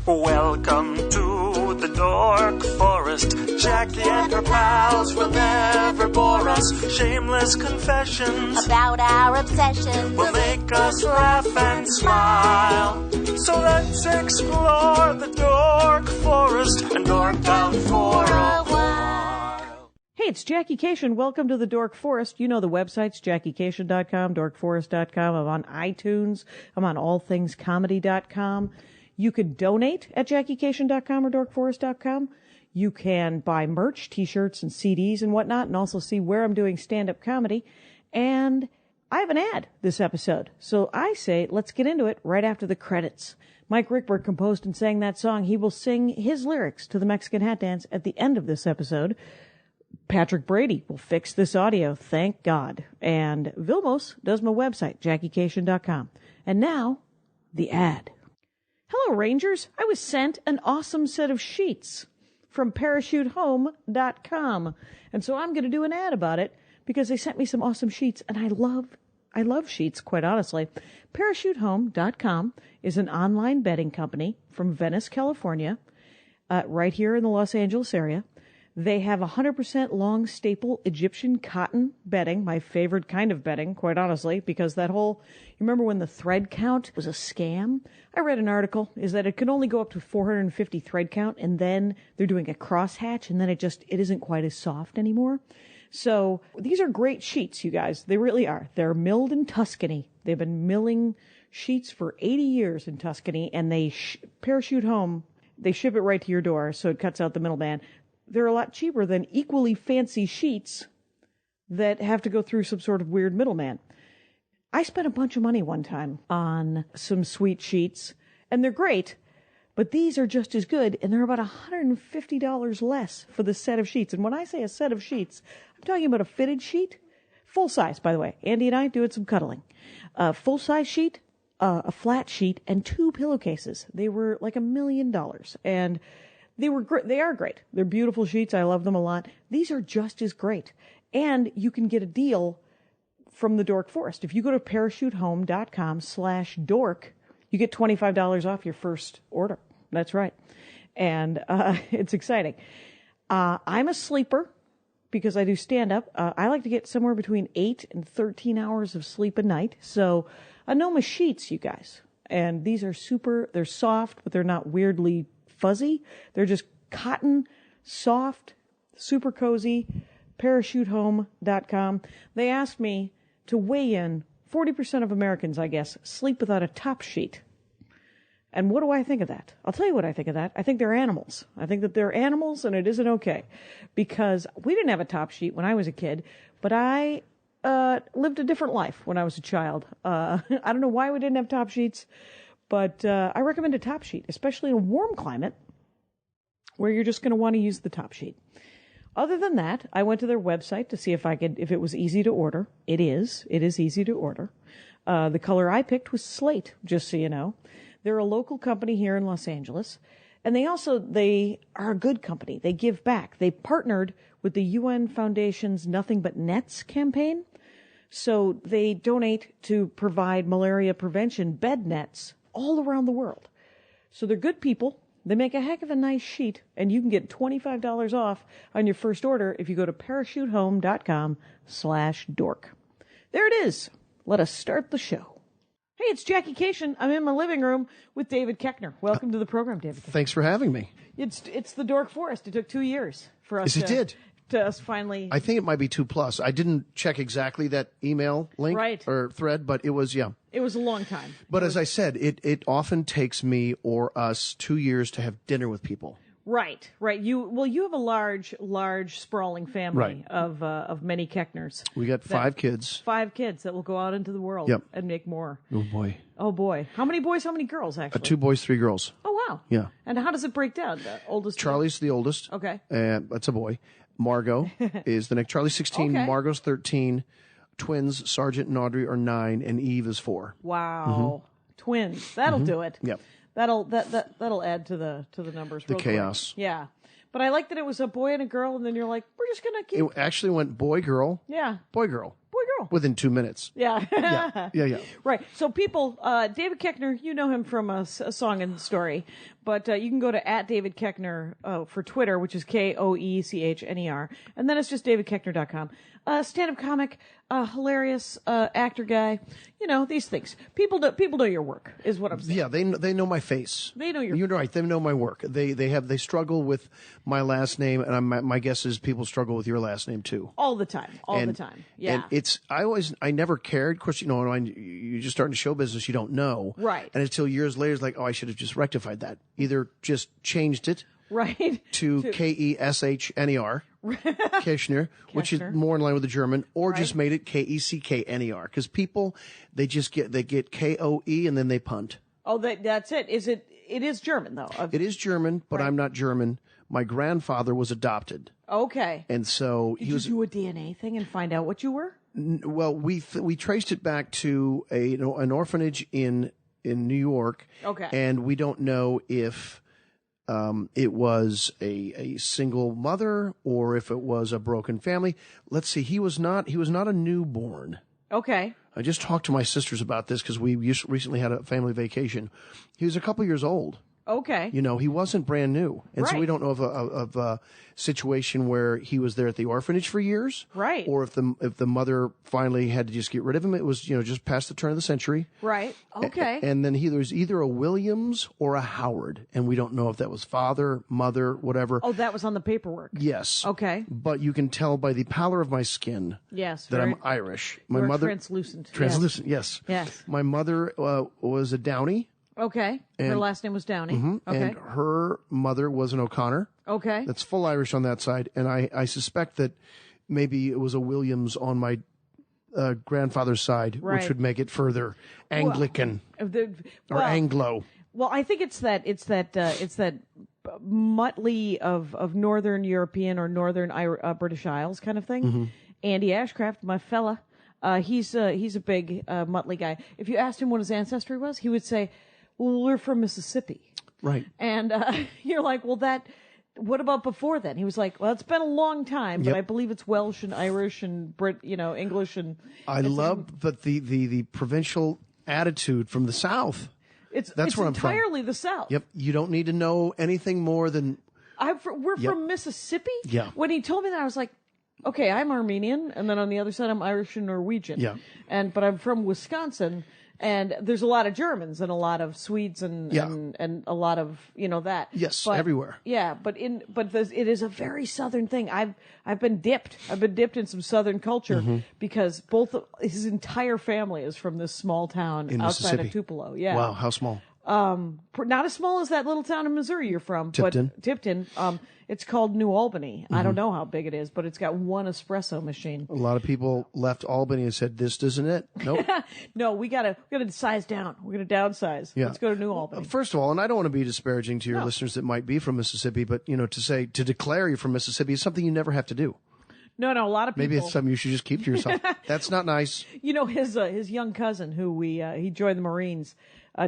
Welcome to the Dork Forest. Jackie and her pals will never bore us. Shameless confessions about our obsession will make us laugh and smile. So let's explore the Dork Forest and dork out for a while. Hey, it's Jackie Kashian. Welcome to the Dork Forest. You know the websites, JackieKashian.com, DorkForest.com. I'm on iTunes. I'm on allthingscomedy.com. You can donate at JackieKashian.com or DorkForest.com. You can buy merch, t-shirts, and CDs and whatnot, and also see where I'm doing stand-up comedy. And I have an ad this episode. So I say, let's get into it right after the credits. Mike Rickberg composed and sang that song. He will sing his lyrics to the Mexican Hat Dance at the end of this episode. Patrick Brady will fix this audio, thank God. And Vilmos does my website, JackieKashian.com. And now, the ad. Hello, Rangers. I was sent an awesome set of sheets from ParachuteHome.com. And so I'm going to do an ad about it because they sent me some awesome sheets, and I love sheets, quite honestly. ParachuteHome.com is an online bedding company from Venice, California, right here in the Los Angeles area. They have 100% long staple Egyptian cotton bedding, my favorite kind of bedding, quite honestly, because that whole, you remember when the thread count was a scam? I read an article, is that it can only go up to 450 thread count, and then they're doing a crosshatch, and then it isn't quite as soft anymore. So these are great sheets, you guys. They really are. They're milled in Tuscany. They've been milling sheets for 80 years in Tuscany, and they Parachute Home. They ship it right to your door, so it cuts out the middleman. They're a lot cheaper than equally fancy sheets that have to go through some sort of weird middleman. I spent a bunch of money one time on some sweet sheets, and they're great, but these are just as good, and they're about $150 less for the set of sheets. And when I say a set of sheets, I'm talking about a fitted sheet, full size, by the way. Andy and I doing some cuddling. A full-size sheet, a flat sheet, and 2 pillowcases. They were like $1 million, and they were great. They are great. They're beautiful sheets. I love them a lot. These are just as great. And you can get a deal from the Dork Forest. If you go to parachutehome.com/dork, you get $25 off your first order. That's right. And it's exciting. I'm a sleeper because I do stand-up. I like to get somewhere between 8 and 13 hours of sleep a night. So I know my sheets, you guys. And these are they're soft, but they're not weirdly fuzzy. They're just cotton, soft, super cozy. Parachutehome.com. They asked me to weigh in. 40% of Americans, I guess, sleep without a top sheet. And what do I think of that? I'll tell you what I think of that. I think they're animals. I think that they're animals, and it isn't okay. Because we didn't have a top sheet when I was a kid, but I lived a different life when I was a child. I don't know why we didn't have top sheets, but I recommend a top sheet, especially in a warm climate where you're just going to want to use the top sheet. Other than that, I went to their website to see if it was easy to order. It is easy to order. The color I picked was slate, just so you know. They're a local company here in Los Angeles, and they are a good company. They give back. They partnered with the UN Foundation's Nothing But Nets campaign, so they donate to provide malaria prevention bed nets all around the world. So they're good people. They make a heck of a nice sheet, and you can get $25 off on your first order if you go to parachutehome.com/dork. There it is. Let us start the show. Hey, it's Jackie Kashian. I'm in my living room with David Koechner. Welcome to the program, David. Thanks for having me. It's the Dork Forest. It took 2 years for us. Yes, it did. To us finally. I think it might be 2+. I didn't check exactly that email link or thread, but it was, yeah. It was a long time. But as I said, it often takes me or us 2 years to have dinner with people. Right. You have a large sprawling family of many Koechners. We got 5 kids. 5 kids that will go out into the world and make more. Oh boy. How many boys? How many girls? Actually, 2 boys, 3 girls. Oh wow. Yeah. And how does it break down? The oldest. Charlie's the oldest. Okay. That's a boy. Margot is the next. Charlie's 16. Okay. Margot's 13. Twins, Sergeant and Audrey are 9, and Eve is 4. Wow. Mm-hmm. Twins. That'll do it. Yep. That'll add to the numbers. The chaos. Quick. Yeah. But I like that it was a boy and a girl, and then you're like, we're just gonna keep. It actually went boy girl. Yeah. Boy girl. Boy true. Within 2 minutes. Yeah. Yeah. Right. So people, David Koechner, you know him from a Song and Story, but you can go to @DavidKoechner for Twitter, which is Koechner, and then it's just DavidKoechner.com. Stand-up comic, hilarious actor guy. You know, these things. People know your work, is what I'm saying. Yeah, they know my face. They know your. You're right. They know my work. They struggle with my last name, and my guess is people struggle with your last name too. All the time. The time. Yeah. And I never cared. Of course, when you just start in show business, you don't know. Right. And until years later, it's like, oh, I should have just rectified that. Either just changed it. Right. To Keshner, Koechner, which is more in line with the German, or just made it Keckner, because people they get KOE and then they punt. Oh, that's it. It is German though. It is German, but I'm not German. My grandfather was adopted. Okay. And so Did you do a DNA thing and find out what you were? Well, we traced it back to an orphanage in New York. Okay. And we don't know if it was a single mother or if it was a broken family. Let's see. He was not a newborn. Okay. I just talked to my sisters about this because we recently had a family vacation. He was a couple years old. Okay. He wasn't brand new. And so we don't know of a situation where he was there at the orphanage for years. Right. Or if the mother finally had to just get rid of him. It was, just past the turn of the century. Right. Okay. And then there's either a Williams or a Howard. And we don't know if that was father, mother, whatever. Oh, that was on the paperwork. Yes. Okay. But you can tell by the pallor of my skin. Yes. That I'm Irish. My you're mother. Translucent. Translucent, yes. Yes. My mother was a Downey. Okay. Her last name was Downey. Okay. And her mother was an O'Connor. Okay. That's full Irish on that side. And I suspect that maybe it was a Williams on my grandfather's side, which would make it further Anglican or Anglo. Well, I think it's that motley of Northern European or Northern British Isles kind of thing. Mm-hmm. Andy Ashcraft, my fella, he's a big motley guy. If you asked him what his ancestry was, he would say, "Well, we're from Mississippi." Right. And you're like, well, what about before then? He was like, well, it's been a long time, but I believe it's Welsh and Irish and English and. I love the provincial attitude from the South. That's where I'm from. Entirely the South. Yep. You don't need to know anything more than. We're from Mississippi. Yeah. When he told me that, I was like, okay, I'm Armenian, and then on the other side, I'm Irish and Norwegian. Yeah. But I'm from Wisconsin. And there's a lot of Germans and a lot of Swedes and a lot of that. Yes, everywhere. Yeah, but it is a very Southern thing. I've been dipped. I've been dipped in some Southern culture because his entire family is from this small town in outside of Mississippi. Tupelo. Yeah. Wow, how small? Not as small as that little town in Missouri you're from, Tipton. but Tipton. It's called New Albany. I don't know how big it is, but it's got one espresso machine. A lot of people left Albany and said, "This isn't it." Nope. No, we gotta size down. We're gonna downsize. Yeah. Let's go to New Albany. First of all, and I don't want to be disparaging to your listeners that might be from Mississippi, but to declare you're from Mississippi is something you never have to do. No, a lot of people. Maybe it's something you should just keep to yourself. That's not nice. His young cousin, who he joined the Marines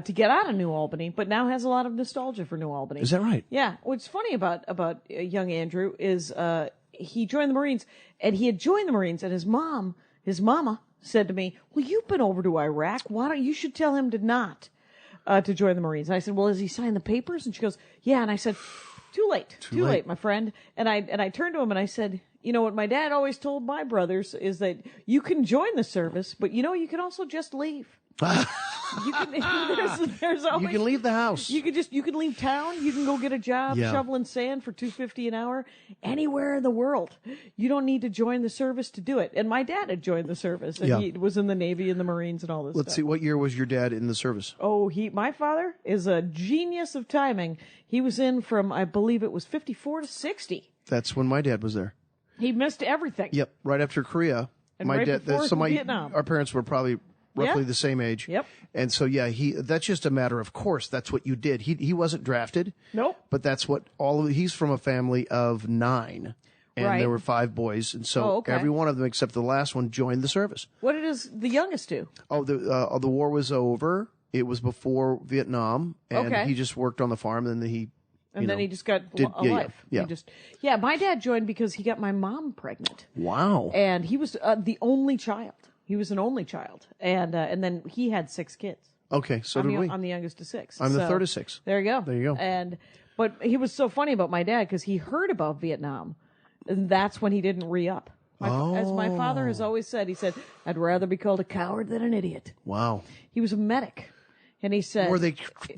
to get out of New Albany, but now has a lot of nostalgia for New Albany. Is that right? Yeah. What's funny about young Andrew is he joined the Marines, and he had joined the Marines, and his mama said to me, "Well, you've been over to Iraq. Why don't you should tell him to not to join the Marines?" And I said, "Well, has he signed the papers?" And she goes, "Yeah." And I said, Too late, my friend." And I turned to him and I said, "You know what my dad always told my brothers is that you can join the service, but you can also just leave." You can leave the house. You can leave town. You can go get a job shoveling sand for $2.50 an hour anywhere in the world. You don't need to join the service to do it. And my dad had joined the service, and he was in the Navy and the Marines and all this. Let's see, what year was your dad in the service? Oh, my father is a genius of timing. He was in from, I believe it was 54 to 60. That's when my dad was there. He missed everything. Yep, right after Korea. And my dad. Vietnam. Our parents were probably roughly the same age. Yep. And so, that's just a matter of course. That's what you did. He wasn't drafted. Nope. But that's what he's from a family of 9. And there were 5 boys. And so every one of them except the last one joined the service. What did the youngest do? Oh, the war was over. It was before Vietnam. And he just worked on the farm. And then he just got a life. My dad joined because he got my mom pregnant. Wow. And he was the only child. He was an only child, and then he had 6 kids. Okay, so did we. I'm the youngest of 6. I'm the third of 6. There you go. There you go. But he was so funny about my dad because he heard about Vietnam, and that's when he didn't re-up. As my father has always said, he said, "I'd rather be called a coward than an idiot." Wow. He was a medic, and he said, "Were they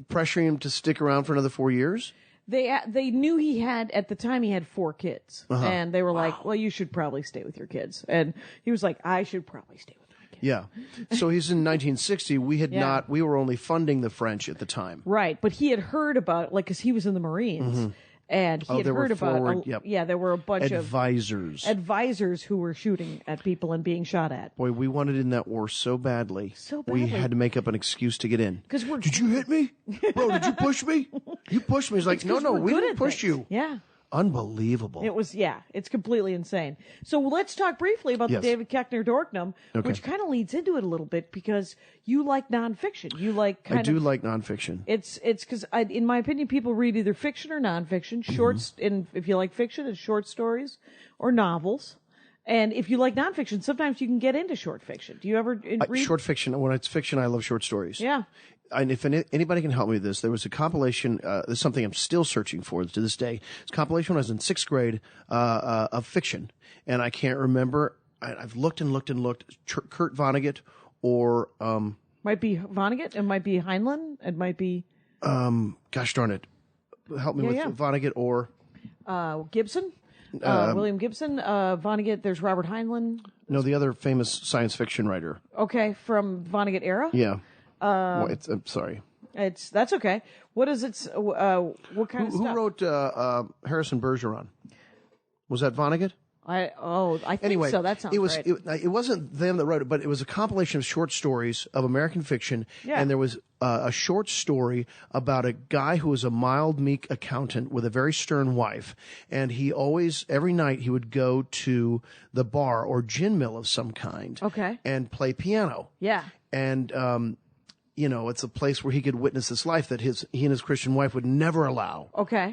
pressuring him to stick around for another 4 years?" They knew he had, at the time, he had 4 kids, and they were like, "Well, you should probably stay with your kids." And he was like, "I should probably stay with." Yeah. So he's in 1960. We had not, we were only funding the French at the time. Right. But he had heard about, like, because he was in the Marines. And he had heard about, there were a bunch advisors who were shooting at people and being shot at. Boy, we wanted in that war so badly. We had to make up an excuse to get in. Did you hit me? Bro, did you push me? You pushed me. He's like, no, we didn't push you. Yeah. Unbelievable. It was, it's completely insane. So let's talk briefly about the David Koechner Dorknum, which kind of leads into it a little bit because you like nonfiction. You like I do like nonfiction. It's because, in my opinion, people read either fiction or nonfiction. Shorts, if you like fiction, it's short stories or novels. And if you like nonfiction, sometimes you can get into short fiction. Do you ever read? Short fiction. When it's fiction, I love short stories. Yeah. And if anybody can help me with this, there was a compilation. This is something I'm still searching for to this day. It's a compilation when I was in 6th grade of fiction, and I can't remember. I've looked and looked and looked. Kurt Vonnegut or might be Vonnegut. It might be Heinlein. It might be. Gosh darn it! Help me with Vonnegut or Gibson. William Gibson. Vonnegut. There's Robert Heinlein. No, the other famous science fiction writer. Okay, from Vonnegut era. Yeah. I'm sorry. That's okay. What is it? What kind of stuff? Who wrote Harrison Bergeron? Was that Vonnegut? I think so. That sounds right. It wasn't them that wrote it, but it was a compilation of short stories of American fiction. Yeah. And there was a short story about a guy who was a mild, meek accountant with a very stern wife. And he always, every night, he would go to the bar or gin mill of some kind. Okay. And play piano. Yeah. And, it's a place where he could witness this life that he and his Christian wife would never allow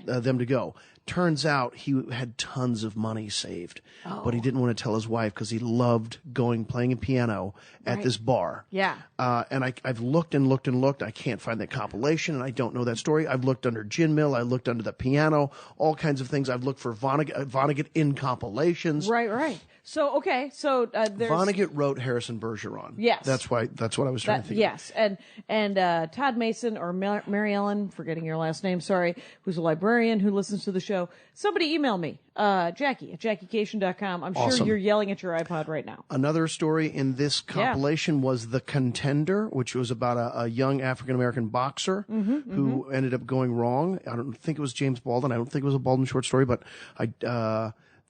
them to go. Turns out he had tons of money saved, but he didn't want to tell his wife because he loved playing a piano at this bar. Yeah. And I've looked and looked and looked. I can't find that compilation, and I don't know that story. I've looked under Gin Mill. I looked under the piano, all kinds of things. I've looked for Vonnegut in compilations. Right. So, there's... Vonnegut wrote Harrison Bergeron. Yes. That's what I was trying to think of. Yes. And Todd Mason or Mary Ellen, forgetting your last name, sorry, who's a librarian who listens to the show. Somebody email me, Jackie at JackieKashian.com. I'm sure you're yelling at your iPod right now. Another story in this compilation was The Contender, which was about a young African-American boxer who ended up going wrong. I don't think it was James Baldwin. I don't think it was a Baldwin short story, but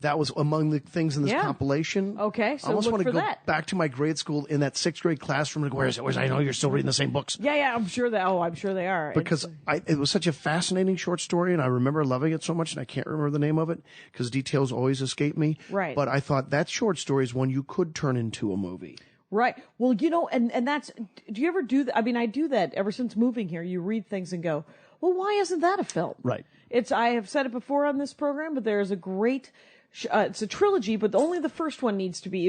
that was among the things in this compilation. Okay, so I almost want to go back to my grade school in that 6th grade classroom and go, where's I know you're still reading the same books. Yeah, I'm sure they are. Because it was such a fascinating short story, and I remember loving it so much, and I can't remember the name of it because details always escape me. Right. But I thought that short story is one you could turn into a movie. Right. Well, and that's, do you ever do that? I mean, I do that ever since moving here. You read things and go, well, why isn't that a film? Right. I have said it before on this program, but there's a great, it's a trilogy, but only the first one needs to be.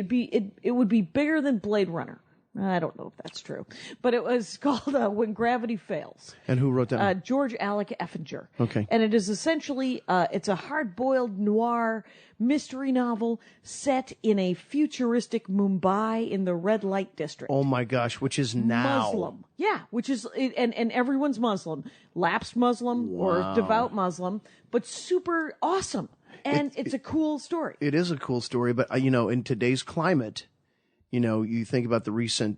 It would be bigger than Blade Runner. I don't know if that's true, but it was called When Gravity Fails. And who wrote that? George Alec Effinger. Okay. And it is essentially it's a hard-boiled noir mystery novel set in a futuristic Mumbai in the red light district. Oh my gosh, which is now Muslim. Yeah, which is and everyone's Muslim, lapsed Muslim or devout Muslim, but super awesome. And it's a cool story. It is a cool story, but in today's climate, you think about the recent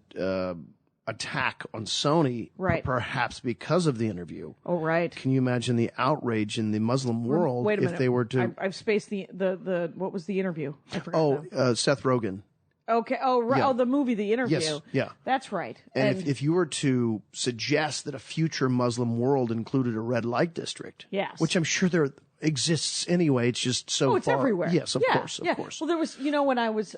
attack on Sony, right? Perhaps because of the interview. Oh, right. Can you imagine the outrage in the Muslim world if they were to? I've spaced the what was the interview? I forgot. Seth Rogen. Okay. Oh, right. Yeah. Oh, the movie, The Interview. Yes. Yeah. That's right. And if you were to suggest that a future Muslim world included a red light district, yes, which I'm sure there exists anyway, it's just so it's far. Everywhere. Yes, of course. Well, there was, when I was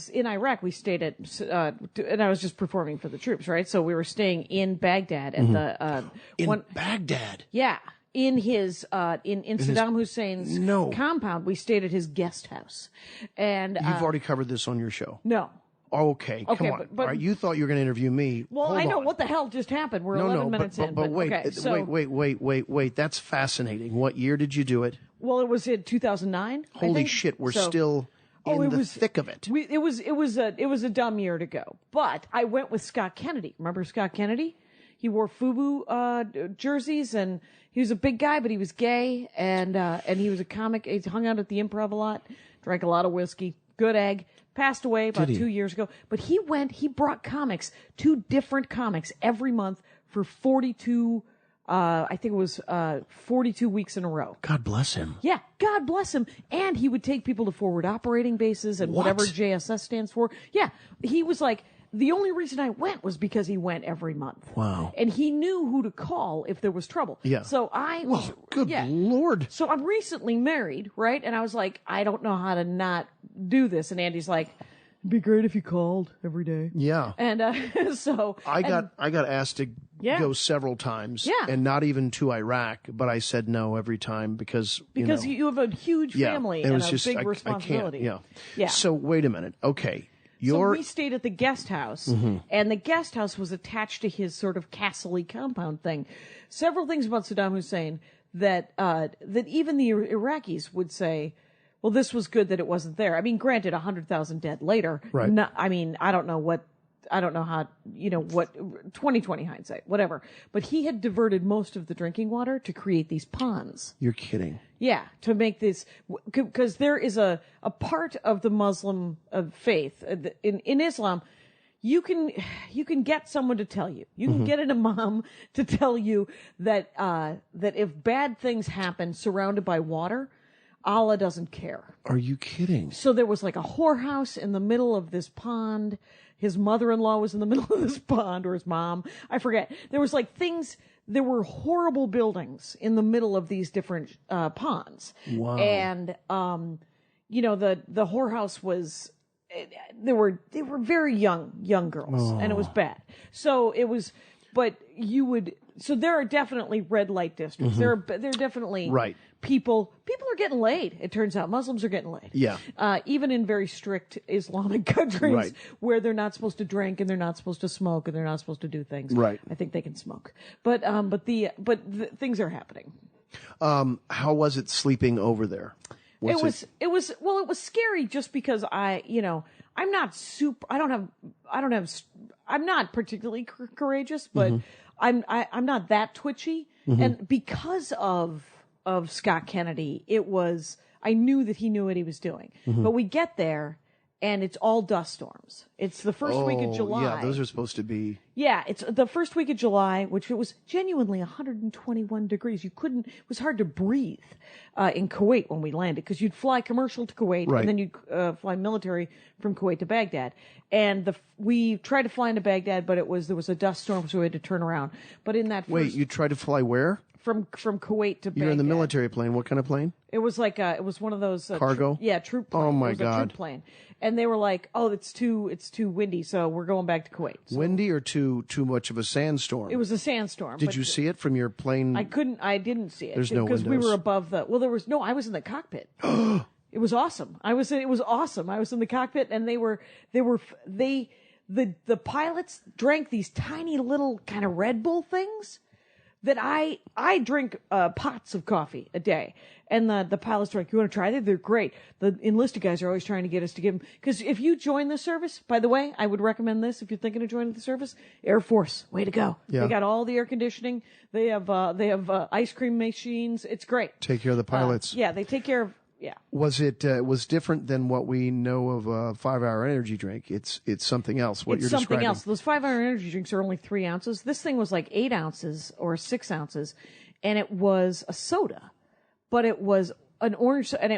in Iraq, we stayed at, and I was just performing for the troops, right? So we were staying in Baghdad at in Baghdad. Yeah. in his in Saddam Hussein's No. compound. We stayed at his guest house, and You've already covered this on your show. no. Okay, come on. but- All right, you thought you were going to interview me. Well, Hold I know on. what the hell just happened. We're 11 minutes in. But wait, okay, so, wait. That's fascinating. What year did you do it? Well, it was in 2009. I Holy think. shit, we're So- still in it the was thick of it. It was a dumb year to go. But I went with Scott Kennedy. Remember Scott Kennedy? He wore FUBU jerseys, and he was a big guy, but he was gay, and he was a comic. He hung out at the Improv a lot, drank a lot of whiskey. Good egg. Passed away about 2 years ago. But he brought comics, 2 different comics every month for 42. I think it was 42 weeks in a row. God bless him. Yeah, God bless him. And he would take people to forward operating bases and What? whatever JSS stands for. Yeah, he was like, the only reason I went was because he went every month. Wow. And he knew who to call if there was trouble. Yeah. So Good Lord. So I'm recently married, right? And I was like, I don't know how to not do this. And Andy's like, it'd be great if you called every day. Yeah. And so I got asked to Yeah. go several times, Yeah. and not even to Iraq, but I said no every time because you have a huge family it and was a just, big I responsibility. can't, Yeah. So wait a minute. Okay, So we stayed at the guest house, and the guest house was attached to his sort of castle-y compound thing. Several things about Saddam Hussein that even the Iraqis would say, well, this was good that it wasn't there. I mean, granted, 100,000 dead later. Right. I don't know how, 2020 hindsight, whatever. But he had diverted most of the drinking water to create these ponds. You're kidding. Yeah, to make this, because there is a part of the Muslim faith in Islam, you can get someone to tell you. You can get an imam to tell you that if bad things happen surrounded by water, Allah doesn't care. Are you kidding? So there was like a whorehouse in the middle of this pond. His mother-in-law was in the middle of this pond, or his mom. I forget. There was like things. There were horrible buildings in the middle of these different ponds. Wow. And the whorehouse was. They were very young girls, and it was bad. So it was. But you would. So there are definitely red light districts. There are definitely Right. People are getting laid. It turns out Muslims are getting laid. Yeah. Even in very strict Islamic countries Right. where they're not supposed to drink and they're not supposed to smoke and they're not supposed to do things. Right. I think they can smoke, but things are happening. How was it sleeping over there? It was scary just because I'm not particularly courageous, but I'm not that twitchy. And because of Scott Kennedy, I knew that he knew what he was doing. But we get there and it's all dust storms. It's the first week of July. Yeah, those are supposed to be. Yeah, it's the first week of July, which it was genuinely 121 degrees. It was hard to breathe in Kuwait when we landed, because you'd fly commercial to Kuwait, Right. and then you'd fly military from Kuwait to Baghdad. And we tried to fly into Baghdad, but there was a dust storm, so we had to turn around. But in that Wait, you tried to fly where? from Kuwait to Baghdad. You're in the military plane. What kind of plane? It was like it was one of those Cargo? troop plane. Oh, my It was a God. troop plane. And they were like, "Oh, it's too windy, so we're going back to Kuwait." So Windy or too much of a sandstorm? it was a sandstorm. Did but you see it from your plane? I didn't see it. There's no because we windows. were above I was in the cockpit. It was awesome. It was awesome. I was in the cockpit, and the pilots drank these tiny little kind of Red Bull things that I drink pots of coffee a day. And the pilots are like, "You want to try them? They're great." The enlisted guys are always trying to get us to give them, because if you join the service, by the way, I would recommend this if you're thinking of joining the service. Air Force, way to go! Yeah. They got all the air conditioning. They have ice cream machines. It's great. Take care of the pilots. Yeah, they take care of. Yeah. Was it was different than what we know of a 5-hour energy drink? It's something else. What It's you're something describing. else. Those 5-hour energy drinks are only 3 ounces. This thing was like 8 ounces or 6 ounces, and it was a soda, but it was an orange, and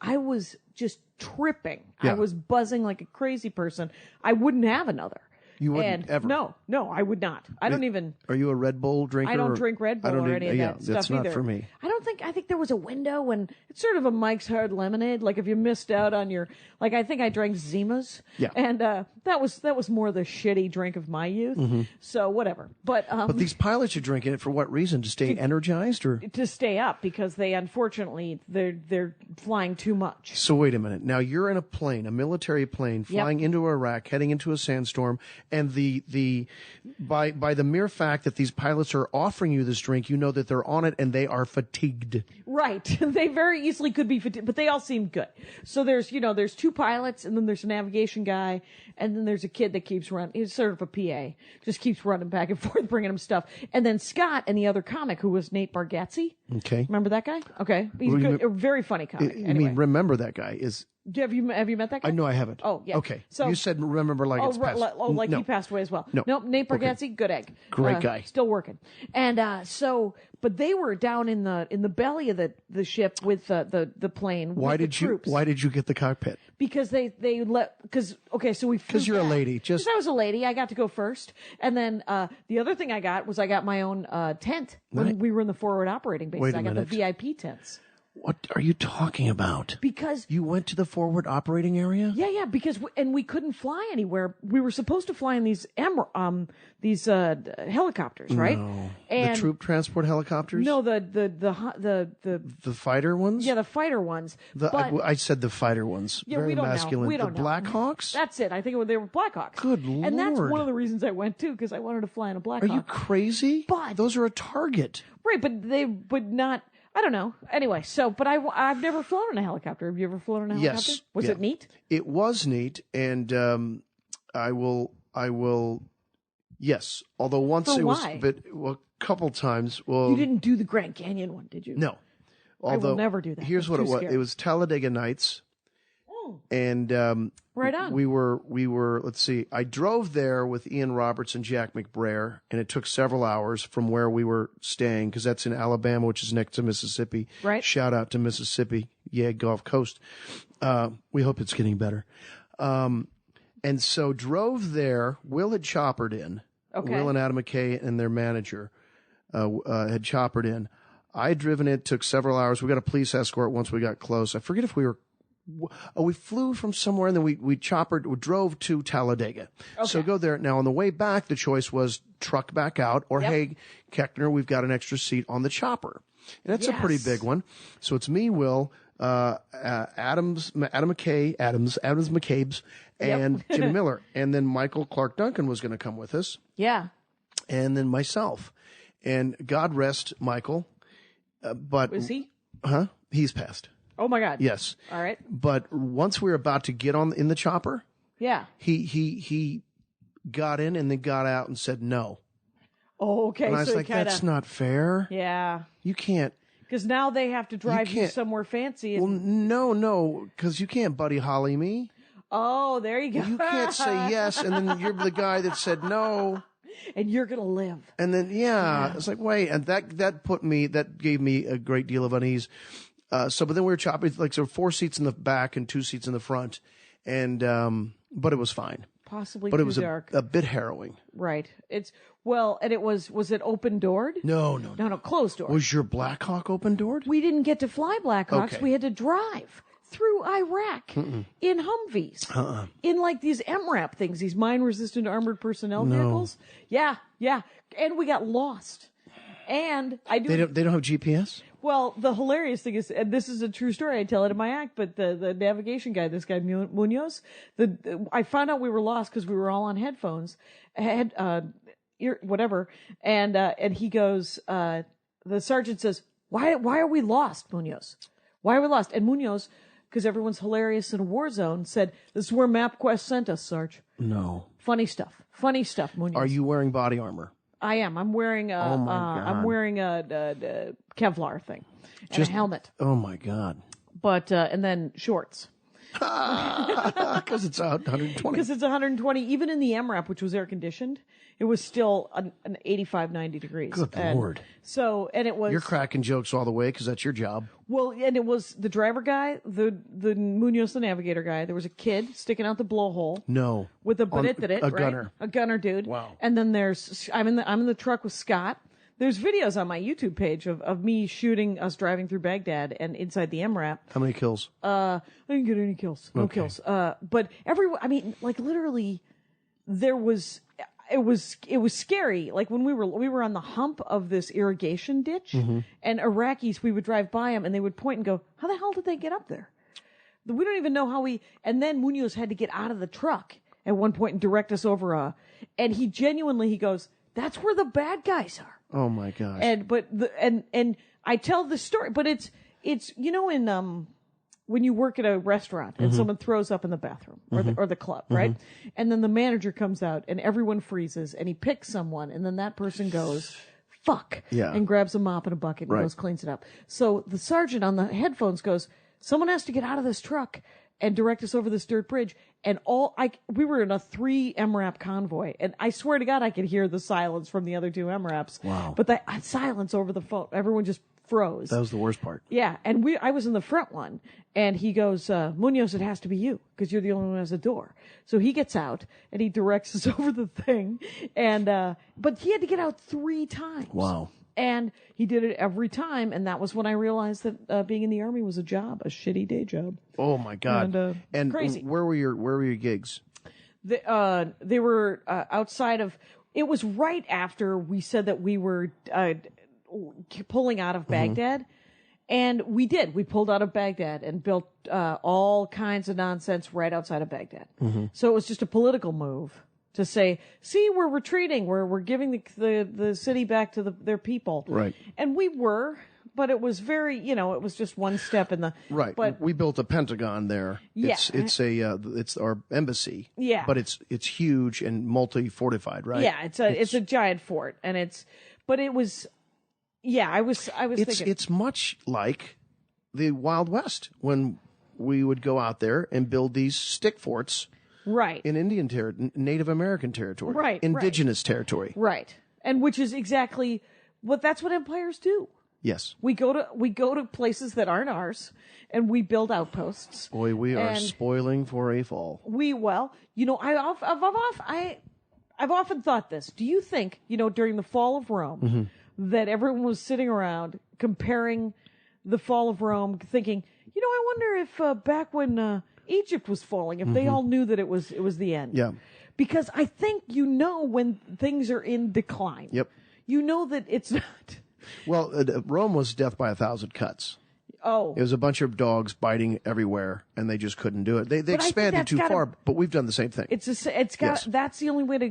I was just tripping. Yeah. I was buzzing like a crazy person. I wouldn't have another. You wouldn't ever. No, I would not. I don't even. Are you a Red Bull drinker? I don't drink Red Bull or any of that stuff that's not either. for me. I think there was a window when it's sort of a Mike's Hard Lemonade. Like if you missed out on your, like I think I drank Zima's. Yeah. And that was more the shitty drink of my youth. Mm-hmm. So whatever. But these pilots are drinking it for what reason? To stay energized, or to stay up, because they unfortunately they're flying too much. So wait a minute. Now you're in a plane, a military plane, flying into Iraq, heading into a sandstorm, and by the mere fact that these pilots are offering you this drink, you know that they're on it and they are fatigued. Right. They very easily could be fatigued, but they all seem good. So there's two pilots, and then there's a navigation guy, and then there's a kid that keeps running. He's sort of a PA, just keeps running back and forth, bringing him stuff. And then Scott and the other comic, who was Nate Bargatze. Okay. Remember that guy? Okay. He's a very funny comic. I mean, remember that guy is. Have you met that guy? No, I haven't. Oh, yeah. Okay. So you said remember like it's past. He passed away as well. No. Nope, Nate Bargatze, Okay. good egg. Great guy. Still working. And but they were down in the belly of the ship with the plane. Why with did the troops. Why did you get the cockpit? Because so we flew Because you're a lady. Because I was a lady, I got to go first. And then the other thing I got my own tent when we were in the forward operating base. Wait a I got minute. the VIP tents. What are you talking about? Because you went to the forward operating area? Yeah, because we couldn't fly anywhere. We were supposed to fly in these helicopters, right? No. And the troop transport helicopters? No, the fighter ones? Yeah, the fighter ones. I said the fighter ones. Yeah, Very we don't masculine. know. We don't the know. Blackhawks? That's it. I think they were Blackhawks. Good Lord. And that's one of the reasons I went too, because I wanted to fly in a Blackhawk. Are you crazy? But those are a target. Right, but they would not. I don't know. Anyway, but I've never flown in a helicopter. Have you ever flown in a helicopter? Yes. Was it neat? It was neat, and I will. Yes, although once For it was, why? but a couple times. Well, You didn't do the Grand Canyon one, did you? No. I will never do that. Here's I'm what too it was. scared. It was Talladega Nights. And right on. We were. Let's see. I drove there with Ian Roberts and Jack McBrayer, and it took several hours from where we were staying, because that's in Alabama, which is next to Mississippi. Right. Shout out to Mississippi, Gulf Coast. We hope it's getting better. And so drove there. Will had choppered in. Okay. Will and Adam McKay and their manager had choppered in. I had driven it. Took several hours. We got a police escort once we got close. I forget if we were. We flew from somewhere, and then we drove to Talladega. Okay. So go there. Now, on the way back, the choice was truck back out, or hey, Koechner, we've got an extra seat on the chopper. And that's a pretty big one. So it's me, Will, Adam McCabe's, and Jimmy Miller. And then Michael Clark Duncan was going to come with us. Yeah. And then myself. And God rest Michael. But Was he? Huh? He's passed. Oh my God. Yes. All right. But once we were about to get in the chopper, yeah, he got in and then got out and said no. Oh, okay. And I was like, that's not fair. Yeah. You can't. Because now they have to drive you somewhere fancy. Well, no, because you can't Buddy Holly me. Oh, there you go. You can't say yes, and then you're the guy that said no. And you're going to live. And then, it's like, wait, and that gave me a great deal of unease. But then we were chopping, like, so 4 seats in the back and 2 seats in the front. And, but it was fine. Possibly but too it was dark. a bit harrowing. Right. And it was it open doored? No, closed door. Was your Blackhawk open doored? We didn't get to fly Blackhawks. Okay. We had to drive through Iraq in Humvees, in like these MRAP things, these mine-resistant armored personnel vehicles. Yeah. And we got lost. And they don't have GPS? Well, the hilarious thing is, and this is a true story, I tell it in my act, but the navigation guy, this guy Munoz, I found out we were lost because we were all on headphones, whatever, and he goes, the sergeant says, why are we lost, Munoz? Why are we lost? And Munoz, because everyone's hilarious in a war zone, said, this is where MapQuest sent us, Sarge. No. Funny stuff, Munoz. Are you wearing body armor? I am. I'm wearing a Kevlar thing and a helmet. Oh my God! But and then shorts. Because it's 120. Because it's 120. Even in the MRAP, which was air conditioned, it was still an 85, 90 degrees. Good Lord. So, and it was. You're cracking jokes all the way because that's your job. Well, and it was the driver guy, the Munoz, the navigator guy. There was a kid sticking out the blowhole. No. With a A right? gunner. A gunner dude. Wow. And then I'm in the truck with Scott. There's videos on my YouTube page of me shooting us driving through Baghdad and inside the MRAP. How many kills? I didn't get any kills. No kills. But literally, it was scary. Like when we were on the hump of this irrigation ditch, and Iraqis, we would drive by them and they would point and go, "How the hell did they get up there? We don't even know how and then Munoz had to get out of the truck at one point and direct us over and he goes, "That's where the bad guys are." Oh my gosh. And I tell the story, but it's in when you work at a restaurant and someone throws up in the bathroom or the club, right? And then the manager comes out and everyone freezes and he picks someone and then that person goes, "Fuck," and grabs a mop and a bucket and goes cleans it up. So the sergeant on the headphones goes, "Someone has to get out of this truck and direct us over this dirt bridge." And we were in a 3 MRAP convoy, and I swear to God, I could hear the silence from the other 2 MRAPs. Wow. But the silence over the phone, everyone just froze. That was the worst part. Yeah, and I was in the front one, and he goes, "Munoz, it has to be you, because you're the only one who has a door." So he gets out, and he directs us over the thing, and but he had to get out 3 times. Wow. And he did it every time, and that was when I realized that being in the Army was a shitty day job. Oh my God! And crazy. Where were your gigs? They were outside of. It was right after we said that we were pulling out of Baghdad, and we did. We pulled out of Baghdad and built all kinds of nonsense right outside of Baghdad. So it was just a political move to say, "See, we're retreating. We're giving the city back to their people." Right. And we were, but it was very, it was just one step in the right. But we built a Pentagon there. Yeah. It's our embassy. Yeah. But it's huge and multi-fortified, right? Yeah, it's a giant fort, and it was. Yeah, I was thinking it's much like the Wild West when we would go out there and build these stick forts. Right. In Indian territory, Native American territory. Right. Indigenous territory. Right. And which is exactly that's what empires do. Yes. We go to places that aren't ours and we build outposts. Boy, we are spoiling for a fall. I've often thought this. Do you think, during the fall of Rome that everyone was sitting around comparing the fall of Rome thinking, I wonder if back when Egypt was falling, if they all knew that it was the end. Yeah. Because I think when things are in decline. Yep. You know that it's not. Well, Rome was death by 1,000 cuts. Oh. It was a bunch of dogs biting everywhere, and they just couldn't do it. They expanded too far, but we've done the same thing. That's the only way to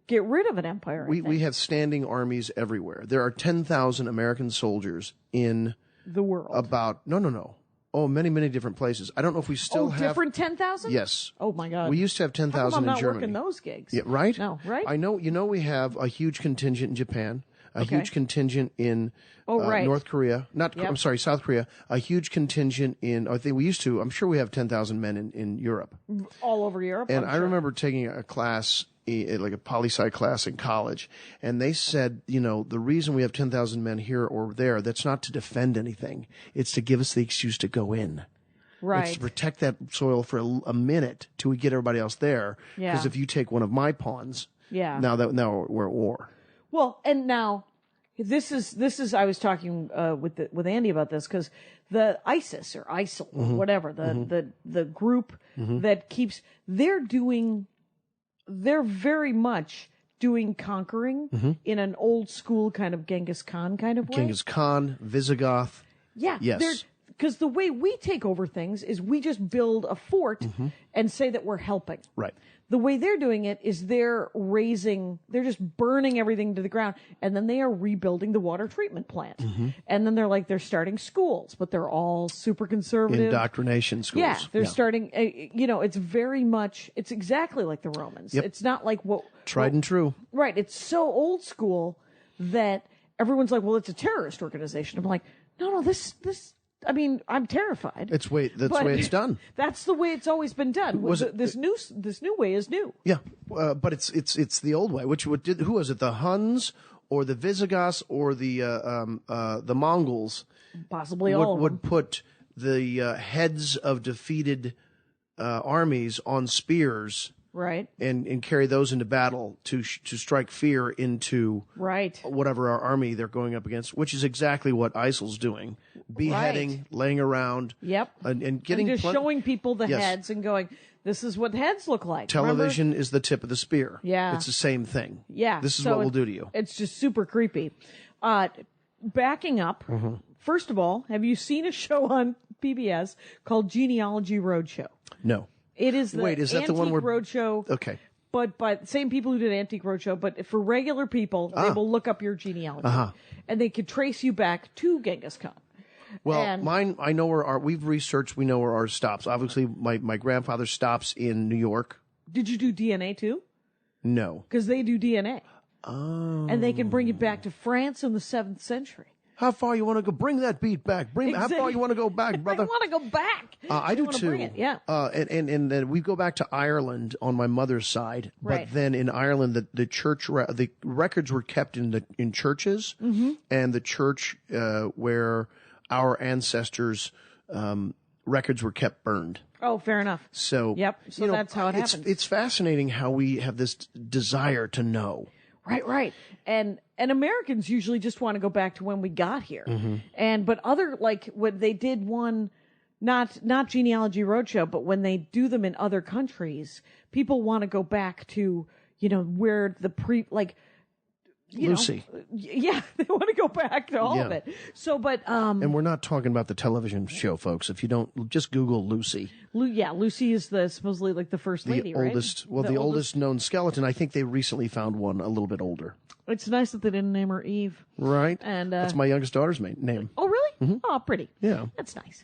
get rid of an empire. We have standing armies everywhere. There are 10,000 American soldiers in the world. Oh, many, many different places. I don't know if we still have different 10,000? Yes. Oh my God. We used to have 10,000 in I'm not Germany. working those gigs. Yeah, right? No, right? I know. We have a huge contingent in Japan, a huge contingent in North Korea. I'm sorry, South Korea. A huge contingent in. I think we used to. I'm sure we have 10,000 men in Europe. All over Europe. And I remember taking a class, like a poli-sci class in college, and they said, the reason we have 10,000 men here or there, that's not to defend anything. It's to give us the excuse to go in. Right. It's to protect that soil for a minute till we get everybody else there. Yeah. Because if you take one of my pawns, now we're at war. Well, and now this is I was talking with Andy about this because the ISIS or ISIL or whatever the group that keeps they're very much doing conquering in an old school kind of Genghis Khan kind of way. Genghis Khan, Visigoth. Yeah. Yes. Because the way we take over things is we just build a fort and say that we're helping. Right. The way they're doing it is they're just burning everything to the ground, and then they are rebuilding the water treatment plant. And then they're starting schools, but they're all super conservative. Indoctrination schools. Yeah, they're starting, it's very much, it's exactly like the Romans. Yep. It's not like Tried and true. Right. It's so old school that everyone's like, well, it's a terrorist organization. I'm like, no, this I mean, I'm terrified. That's the way it's done. That's the way it's always been done. This new way is new. Yeah, but it's the old way. Who was it? The Huns or the Visigoths or the Mongols? Possibly all would put the heads of defeated armies on spears. Right. And carry those into battle to strike fear into whatever our army they're going up against, which is exactly what ISIL's doing. Beheading, laying around. Yep. And getting just showing people the heads and going, this is what heads look like. Television is the tip of the spear. Yeah. It's the same thing. Yeah. This is what we'll do to you. It's just super creepy. Backing up, first of all, have you seen a show on PBS called Genealogy Roadshow? No. It is the is that Antique the one where Roadshow. Okay. But by the same people who did Antique Roadshow, but for regular people, they will look up your genealogy. And they could trace you back to Genghis Khan. Well, mine, I know where we've researched, we know where ours stops. Obviously, my grandfather stops in New York. Did you do DNA too? No. Because they do DNA. Oh. And they can bring you back to France in the 7th century. How far you want to go? Bring that beat back. How far you want to go back, brother? I want to go back. I do too. Bring it. Yeah. And then we go back to Ireland on my mother's side. Right. But then in Ireland, the church, the records were kept in churches, and the church where our ancestors' records were kept burned. Oh, fair enough. So So that's how it happens. It's fascinating how we have this desire to know. Right. And Americans usually just want to go back to when we got here. But other, like when they did one, not Genealogy Roadshow, but when they do them in other countries, people want to go back to, where the Lucy. Yeah, they want to go back to all of it. So, but and we're not talking about the television show, folks. If you don't, just Google Lucy. Lucy is supposedly like the first lady, right? The oldest known skeleton. I think they recently found one a little bit older. It's nice that they didn't name her Eve. Right. And that's my youngest daughter's name. Oh, really? Oh, pretty. Yeah. That's nice.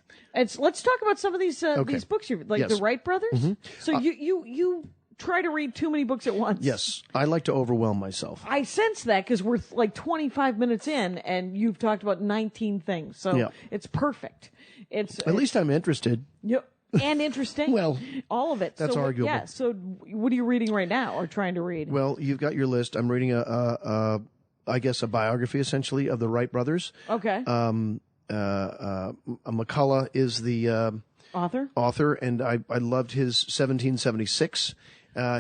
Let's talk about some of these books you like, the Wright brothers. So you try to read too many books at once. Yes. I like to overwhelm myself. I sense that because we're like 25 minutes in and you've talked about 19 things. So it's perfect. At least I'm interested. Yep. And interesting. Well, all of it. That's arguable. Yeah. So what are you reading right now or trying to read? Well, you've got your list. I'm reading I guess a biography essentially of the Wright brothers. Okay. McCullough is the author, and I loved his 1776.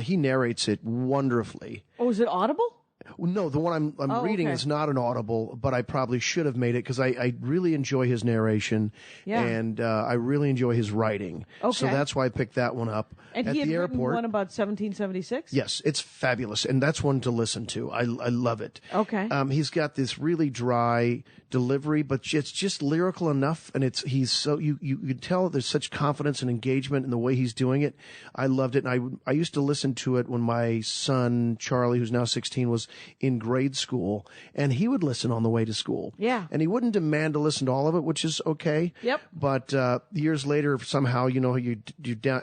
He narrates it wonderfully. Oh, is it Audible? No, the one I'm reading is not an Audible, but I probably should have made it because I really enjoy his narration and I really enjoy his writing. Okay. So that's why I picked that one up and at he had the airport. Written one about 1776? Yes, it's fabulous, and that's one to listen to. I love it. Okay. He's got this really dry delivery, but it's just lyrical enough, and he's so you can tell there's such confidence and engagement in the way he's doing it. I loved it, and I used to listen to it when my son Charlie, who's now 16, was in grade school, and he would listen on the way to school. Yeah. And he wouldn't demand to listen to all of it, which is okay. Yep. But years later, somehow, you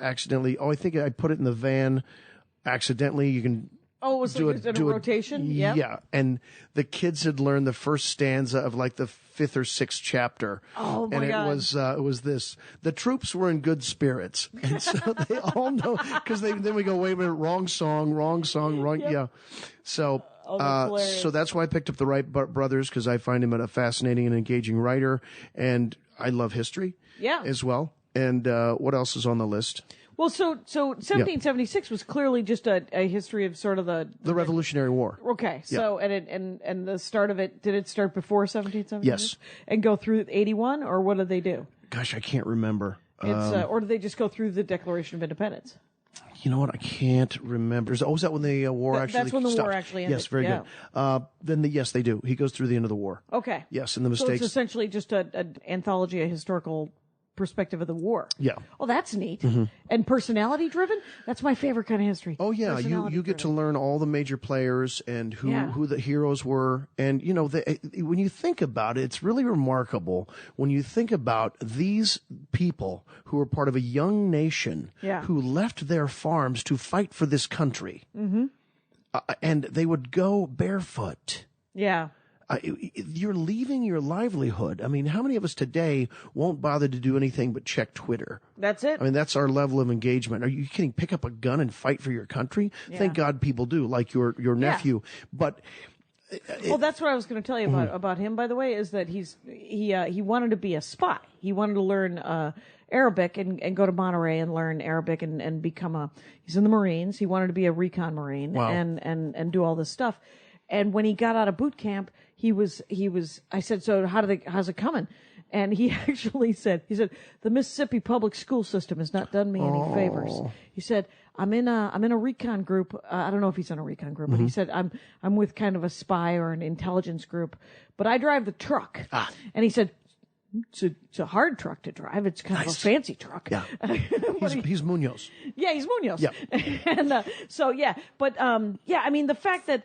accidentally. Oh, I think I put it in the van accidentally. You can. Oh, it was do like a rotation? Yeah. And the kids had learned the first stanza of like the 5th or 6th chapter. Oh, my God. God. It was this. The troops were in good spirits. And so they all know, because then we go, wait a minute, wrong song. Yep. Yeah. So, that's that's why I picked up the Wright brothers, because I find him a fascinating and engaging writer. And I love history as well. And what else is on the list? Well, so 1776 was clearly just a history of sort of the Revolutionary War. Okay, so and the start of it, did it start before 1776? Yes. And go through 81, or what did they do? Gosh, I can't remember. Or did they just go through the Declaration of Independence? You know what? I can't remember. Is that when the war actually That's when the stopped? war actually ended. Yes, very good. Then yes, they do. He goes through the end of the war. Okay. Yes, and the So mistakes. it's essentially just an anthology, a historical perspective of the war. Yeah. Oh, that's neat. And personality driven? That's my favorite kind of history. Oh yeah, you get to learn all the major players and who the heroes were, and when you think about it, it's really remarkable when you think about these people who were part of a young nation who left their farms to fight for this country, and they would go barefoot. Yeah. You're leaving your livelihood. I mean, how many of us today won't bother to do anything but check Twitter? That's it. I mean, that's our level of engagement. Are you kidding? Pick up a gun and fight for your country? Yeah. Thank God people do, like your nephew. But well, that's what I was going to tell you about him, by the way, is that he wanted to be a spy. He wanted to learn Arabic and go to Monterey and learn Arabic and become he's in the Marines. He wanted to be a recon Marine. Wow. and do all this stuff. And when he got out of boot camp, I said, so how's it coming? And he actually said, the Mississippi public school system has not done me any favors. He said, I'm in a recon group. I don't know if he's in a recon group, but he said, I'm with kind of a spy or an intelligence group, but I drive the truck. And he said, it's a hard truck to drive. It's kind of a fancy truck. Yeah. He's Munoz. Yeah, he's Munoz. Yeah. And so, yeah. But, I mean, the fact that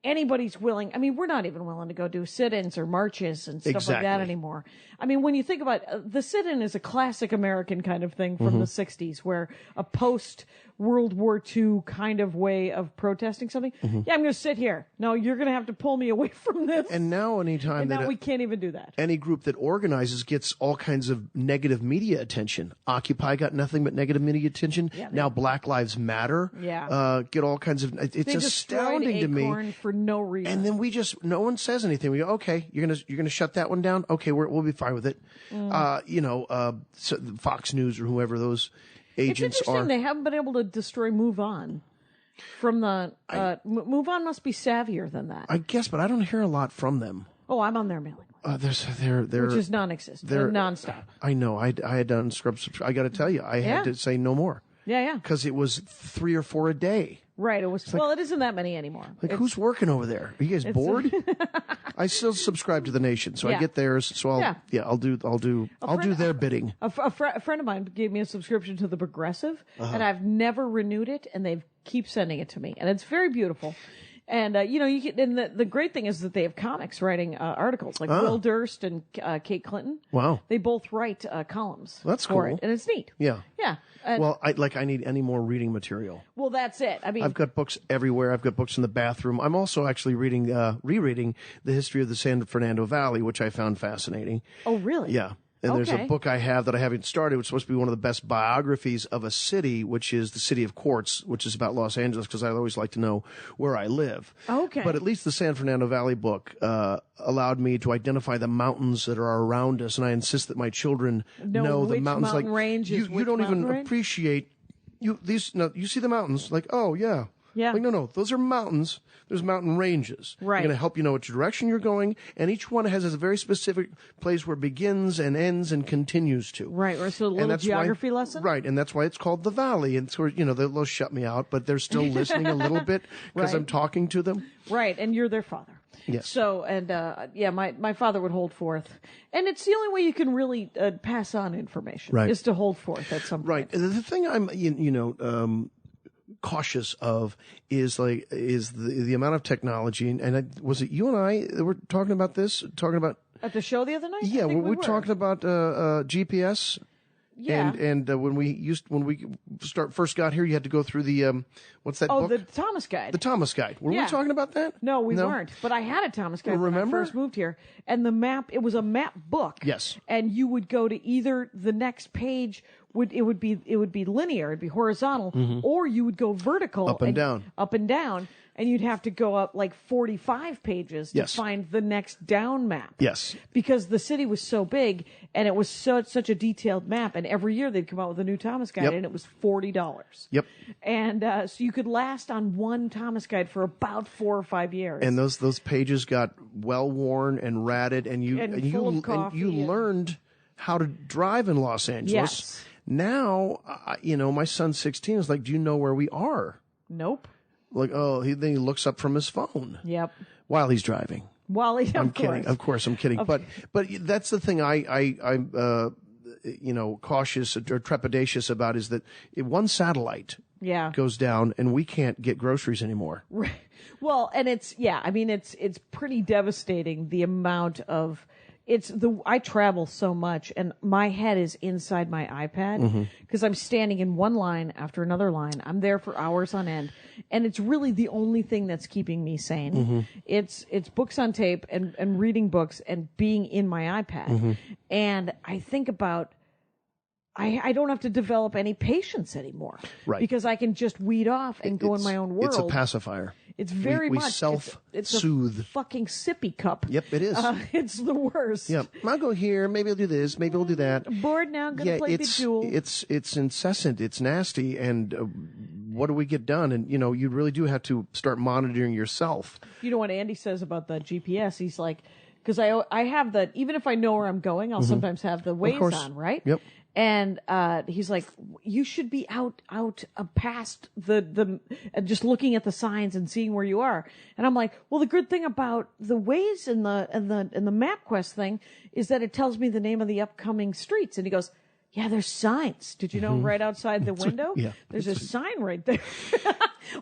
anybody's willing, I mean, we're not even willing to go do sit-ins or marches and stuff like that anymore. I mean, when you think about the sit-in is a classic American kind of thing from the 60s, where a post-World War II kind of way of protesting something. Yeah, I'm going to sit here. No, you're going to have to pull me away from this. And now we can't even do that. Any group that organizes gets all kinds of negative media attention. Occupy got nothing but negative media attention. Yeah, now Black Lives Matter get all kinds of... It's astounding to me. For no reason. And then no one says anything. We go, okay, you're gonna shut that one down. Okay, we'll be fine with it. So Fox News or whoever those agents it's interesting they haven't been able to destroy Move On. From the Move On must be savvier than that. I guess, but I don't hear a lot from them. Oh, I'm on their mailing list. They're which is non-existent. They're nonstop. I know. I had done I got to tell you, I had to say no more. Yeah. Because it was 3 or 4 a day. Right. It was. It isn't that many anymore. Who's working over there? Are you guys bored? I still subscribe to the Nation, so I get theirs. So I'll do their bidding. A friend of mine gave me a subscription to the Progressive, and I've never renewed it, and they keep sending it to me, and it's very beautiful. And you can. And the great thing is that they have comics writing articles, like Will Durst and Kate Clinton. Wow. They both write columns. That's for cool. it, and it's neat. Yeah. Yeah. Well, I need any more reading material. Well, that's it. I mean, I've got books everywhere. I've got books in the bathroom. I'm also actually rereading the history of the San Fernando Valley, which I found fascinating. Oh, really? Yeah. And there's a book I have that I haven't started, which is supposed to be one of the best biographies of a city, which is the City of Quartz, which is about Los Angeles, because I always like to know where I live. Okay. But at least the San Fernando Valley book allowed me to identify the mountains that are around us, and I insist that my children know the mountains. Mountain range is you don't even appreciate you see the mountains like, oh yeah. Yeah. Like, no, those are mountains. There's mountain ranges. Right. They're going to help you know which direction you're going, and each one has a very specific place where it begins and ends and continues to. Right, or so a little geography lesson? Right, and that's why it's called the Valley. And so, they'll shut me out, but they're still listening a little bit because I'm talking to them. Right, and you're their father. Yes. So, and my father would hold forth. And it's the only way you can really pass on information, is to hold forth at some point. Right. The thing I'm, cautious of is the amount of technology, and was it you and I that were talking about this? Talking about at the show the other night? Yeah, we were talking about GPS. Yeah. And when we first got here, you had to go through the what's that book? Oh, the Thomas Guide. The Thomas Guide. Were we talking about that? No, we weren't. But I had a Thomas Guide when I first moved here, and the map. It was a map book. Yes. And you would go to either the next page. It would be linear. It'd be horizontal, or you would go vertical, up and down. And you'd have to go up like 45 pages to find the next down map. Yes. Because the city was so big, and it was such a detailed map, and every year they'd come out with a new Thomas Guide, and it was $40. Yep. And so you could last on one Thomas Guide for about 4 or 5 years. And those pages got well worn and ratted, and you learned how to drive in Los Angeles. Yes. Now, my son's 16. Is like, do you know where we are? Nope. Like, then he looks up from his phone. Yep. While he's driving. I'm kidding. Of course, I'm kidding. Okay. But that's the thing I'm cautious or trepidatious about, is that one satellite goes down and we can't get groceries anymore. Right. Well, and it's pretty devastating, the amount of I travel so much, and my head is inside my iPad because I'm standing in one line after another line. I'm there for hours on end, and it's really the only thing that's keeping me sane. It's books on tape and reading books and being in my iPad. And I think about I don't have to develop any patience anymore, right? Because I can just weed off and go in my own world. It's a pacifier. It's very we much self-soothe. It's a fucking sippy cup. Yep, it is. It's the worst. Yep. I'll go here. Maybe I'll do this. Maybe I'll do that. Bored now. Gonna play the Jewel. It's incessant. It's nasty. And what do we get done? And you really do have to start monitoring yourself. You know what Andy says about the GPS? He's like, because I have the, even if I know where I'm going, I'll sometimes have the Waze on, right? Yep. And he's like, you should be out past the just looking at the signs and seeing where you are. And I'm like, well, the good thing about the Waze and the MapQuest thing is that it tells me the name of the upcoming streets. And he goes, yeah, there's signs. Did you know right outside the window? Yeah, there's a sign right there,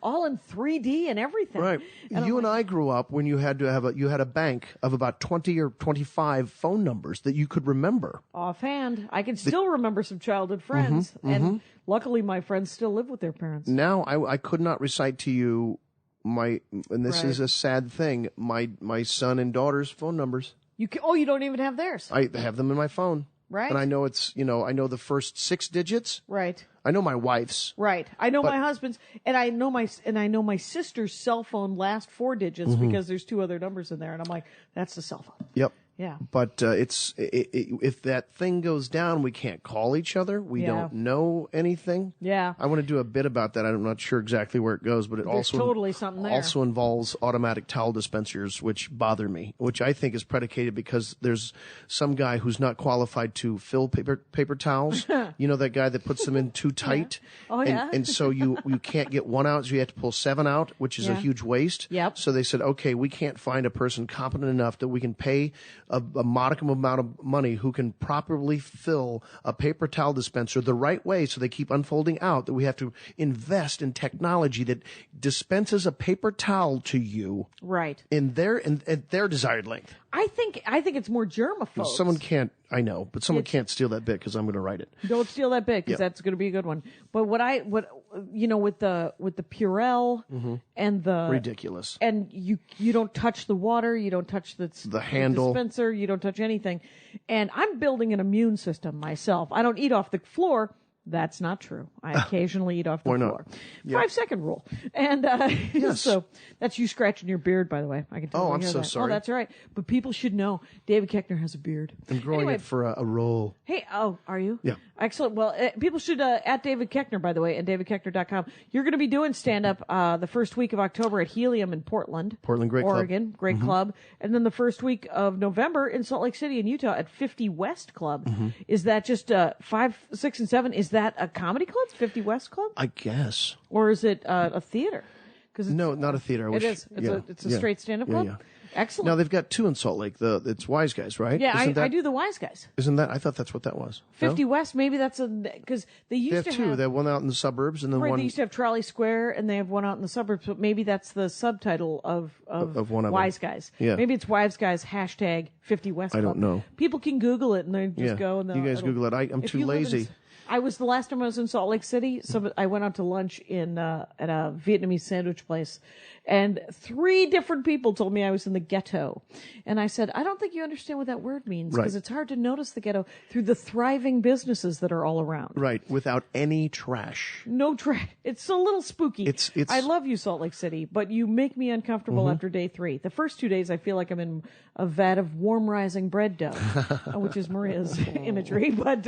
all in 3D and everything. Right. And you and I grew up when you had to have a bank of about 20 or 25 phone numbers that you could remember. Offhand, I can still remember some childhood friends, and luckily my friends still live with their parents. Now I could not recite to you and this is a sad thing, my son and daughter's phone numbers. You don't even have theirs. I have them in my phone. Right. And I know I know the first 6 digits. Right. I know my wife's. Right. I know my husband's, and I know my sister's cell phone last 4 digits because there's 2 other numbers in there, and I'm like, that's the cell phone. Yep. Yeah. But if that thing goes down, we can't call each other. We don't know anything. Yeah. I want to do a bit about that. I'm not sure exactly where it goes, but There's totally something there. Also involves automatic towel dispensers, which bother me, which I think is predicated because there's some guy who's not qualified to fill paper towels. You know, that guy that puts them in too tight. Oh, yeah. And so you can't get 1 out, so you have to pull 7 out, which is a huge waste. Yep. So they said, okay, we can't find a person competent enough that we can pay a modicum amount of money who can properly fill a paper towel dispenser the right way so they keep unfolding out, that we have to invest in technology that dispenses a paper towel to you right at their desired length. I think it's more germaphobe. Someone can't, I know, but someone can't steal that bit because I'm going to write it. Don't steal that bit because that's going to be a good one. But with the Purell and the ridiculous, and you don't touch the water, you don't touch the handle, dispenser, you don't touch anything. And I'm building an immune system myself. I don't eat off the floor. That's not true. I occasionally eat off the floor. 5-second rule. And yes. So that's you scratching your beard, by the way. I can tell you. I'm so sorry. Oh, that's all right. But people should know David Koechner has a beard. I'm growing it for a role. Hey, are you? Yeah. Excellent. Well, people should, at David Koechner, by the way, and davidkoechner.com. You're going to be doing stand-up the first week of October at Helium in Portland. Great Oregon. club. Great club. And then the first week of November in Salt Lake City in Utah at 50 West Club. Is that just 5, 6, and 7? Is that a comedy club? 50 West Club? I guess. Or is it a theater? No, not a theater. It is. It's a straight stand-up club? Yeah. Excellent. Now, they've got 2 in Salt Lake. It's Wise Guys, right? Yeah, I do the Wise Guys. Isn't that? I thought that's what that was. 50 No? West, maybe that's because they used They have 2. They have one out in the suburbs and then one. They used to have Trolley Square and they have one out in the suburbs, but maybe that's the subtitle of one of Wise them. Guys. Yeah. Maybe it's Wise Guys # 50 West Club. I don't know. People can Google it and they just go. And you guys Google it. I'm if too you live lazy. I was the last time I was in Salt Lake City. So I went out to lunch at a Vietnamese sandwich place, and 3 different people told me I was in the ghetto, and I said, I don't think you understand what that word means because it's hard to notice the ghetto through the thriving businesses that are all around. Right, without any trash. No trash. It's a little spooky. It's. I love you, Salt Lake City, but you make me uncomfortable after day 3. The first 2 days, I feel like I'm in a vat of warm rising bread dough, which is Maria's imagery, but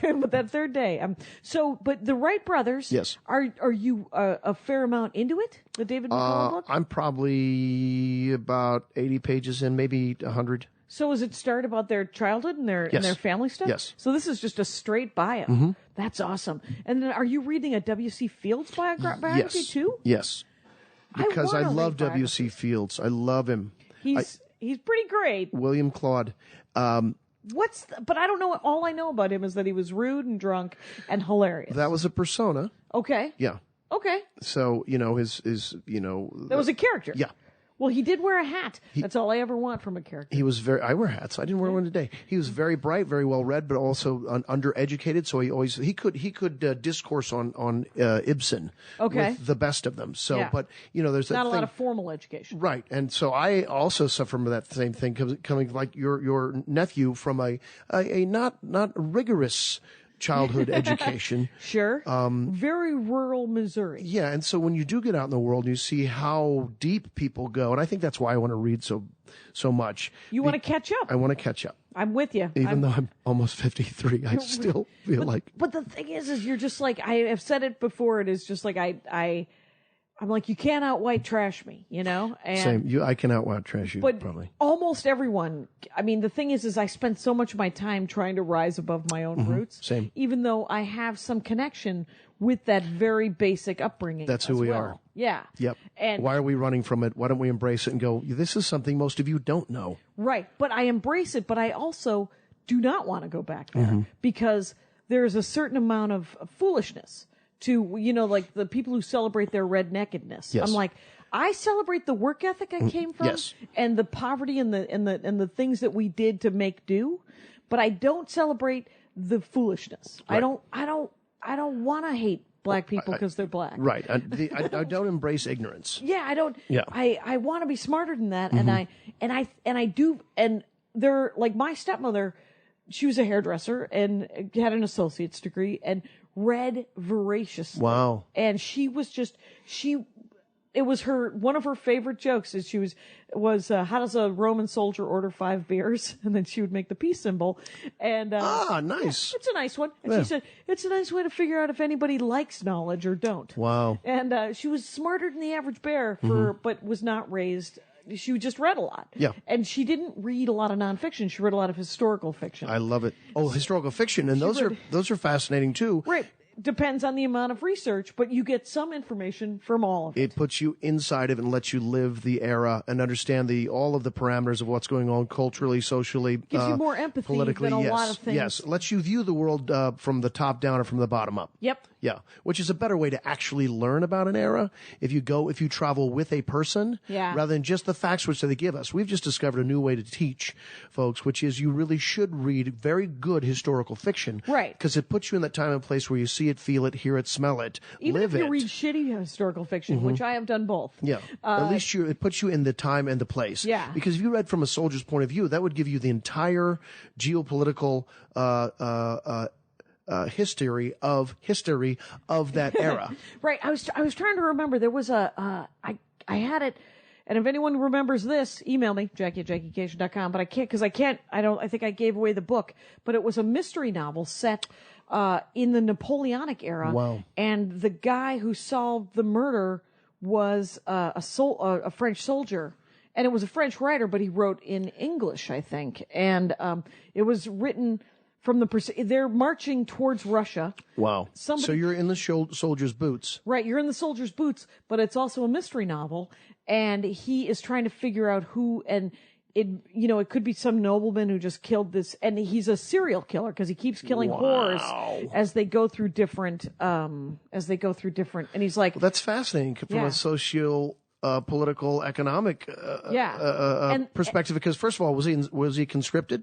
but that 3rd day. But the Wright brothers. Yes. Are you a fair amount into it? The David McCullough book? I'm probably about 80 pages in, maybe 100. So does it start about their childhood and their family stuff? Yes. So this is just a straight bio. That's awesome. And then are you reading a W.C. Fields biography too? Yes. Because I love W.C. Fields. I love him. He's pretty great. William Claude. But I don't know. All I know about him is that he was rude and drunk and hilarious. That was a persona. Okay. Yeah. Okay. So, his That was a character. Yeah. Well, he did wear a hat. That's all I ever want from a character. He was I wear hats. I didn't wear one today. He was very bright, very well read, but also undereducated. So he could discourse on Ibsen with the best of them. So, but there's that not a thing, lot of formal education, right? And so I also suffer from that same thing, coming like your nephew from a not rigorous childhood education. Sure. Very rural Missouri. Yeah, and so when you do get out in the world, you see how deep people go, and I think that's why I want to read so much. You want to catch up. I want to catch up. I'm with you. Even though I'm almost 53, I still feel like. But the thing is you're just like, I have said it before. It is just like I'm like, you can't out white trash me, And same. I can out white trash you, but probably. Almost everyone. I mean, the thing is I spend so much of my time trying to rise above my own roots. Same. Even though I have some connection with that very basic upbringing. That's who we are. Yeah. Yep. And why are we running from it? Why don't we embrace it and go, this is something most of you don't know. Right. But I embrace it, but I also do not want to go back there because there's a certain amount of foolishness to, like the people who celebrate their redneckedness. Yes. I'm like, I celebrate the work ethic I came from and the poverty and the things that we did to make do, but I don't celebrate the foolishness. Right. I don't want to hate black people because they're black. Right. I don't embrace ignorance. Yeah, I don't. Yeah. I want to be smarter than that, and I do. And they're like my stepmother. She was a hairdresser and had an associate's degree and read voraciously. Wow. And she was just it was one of her favorite jokes is she was how does a Roman soldier order 5 beers? And then she would make the peace symbol. And nice. Yeah, it's a nice one. And she said it's a nice way to figure out if anybody likes knowledge or don't. Wow. And she was smarter than the average bear but was not raised. She just read a lot. Yeah. And she didn't read a lot of nonfiction. She read a lot of historical fiction. I love it. Oh, historical fiction. And those are fascinating too. Right. Depends on the amount of research, but you get some information from all of it. It puts you inside of it and lets you live the era and understand all of the parameters of what's going on culturally, socially, gives you more empathy politically. than a lot of things. Yes, lets you view the world from the top down or from the bottom up. Yep. Yeah, which is a better way to actually learn about an era if you travel with a person rather than just the facts which they give us. We've just discovered a new way to teach folks, which is you really should read very good historical fiction. Right. Because it puts you in that time and place where you see it, feel it, hear it, smell it, Even live it. Even if you read shitty historical fiction, which I have done both. Yeah. At least it puts you in the time and the place. Yeah. Because if you read from a soldier's point of view, that would give you the entire geopolitical history of that era. Right. I was trying to remember. There was I had it, and if anyone remembers this, email me, Jackie@JackieKashian.com. But I can't because I think I gave away the book. But it was a mystery novel set in the Napoleonic era. Wow. And the guy who solved the murder was a French soldier. And it was a French writer, but he wrote in English, I think. And it was written from they're marching towards Russia. Wow. So you're in the soldier's boots. Right, you're in the soldier's boots, but it's also a mystery novel, and he is trying to figure out who, and it could be some nobleman who just killed this, and he's a serial killer because he keeps killing whores as they go through different, and he's like... Well, that's fascinating from a social... political, economic perspective. Because first of all, was he conscripted?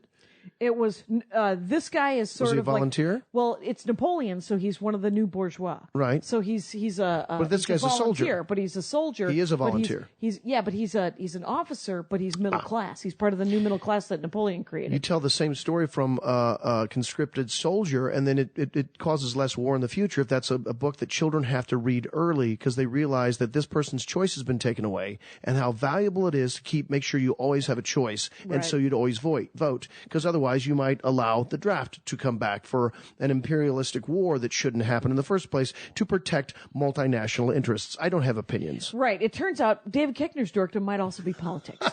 It was this guy is sort was he of a volunteer? Like, well, it's Napoleon, so he's one of the new bourgeois, right? So he's but this guy's a soldier. But he's a soldier. He is a volunteer. He's an officer, but he's middle class. He's part of the new middle class that Napoleon created. You tell the same story from a conscripted soldier, and then it causes less war in the future if that's a book that children have to read early because they realize that this person's choice has been taken away and how valuable it is to make sure you always have a choice, and so you'd always vote because otherwise you might allow the draft to come back for an imperialistic war that shouldn't happen in the first place to protect multinational interests. I don't have opinions. Right. It turns out David Koechner's dorkdom might also be politics.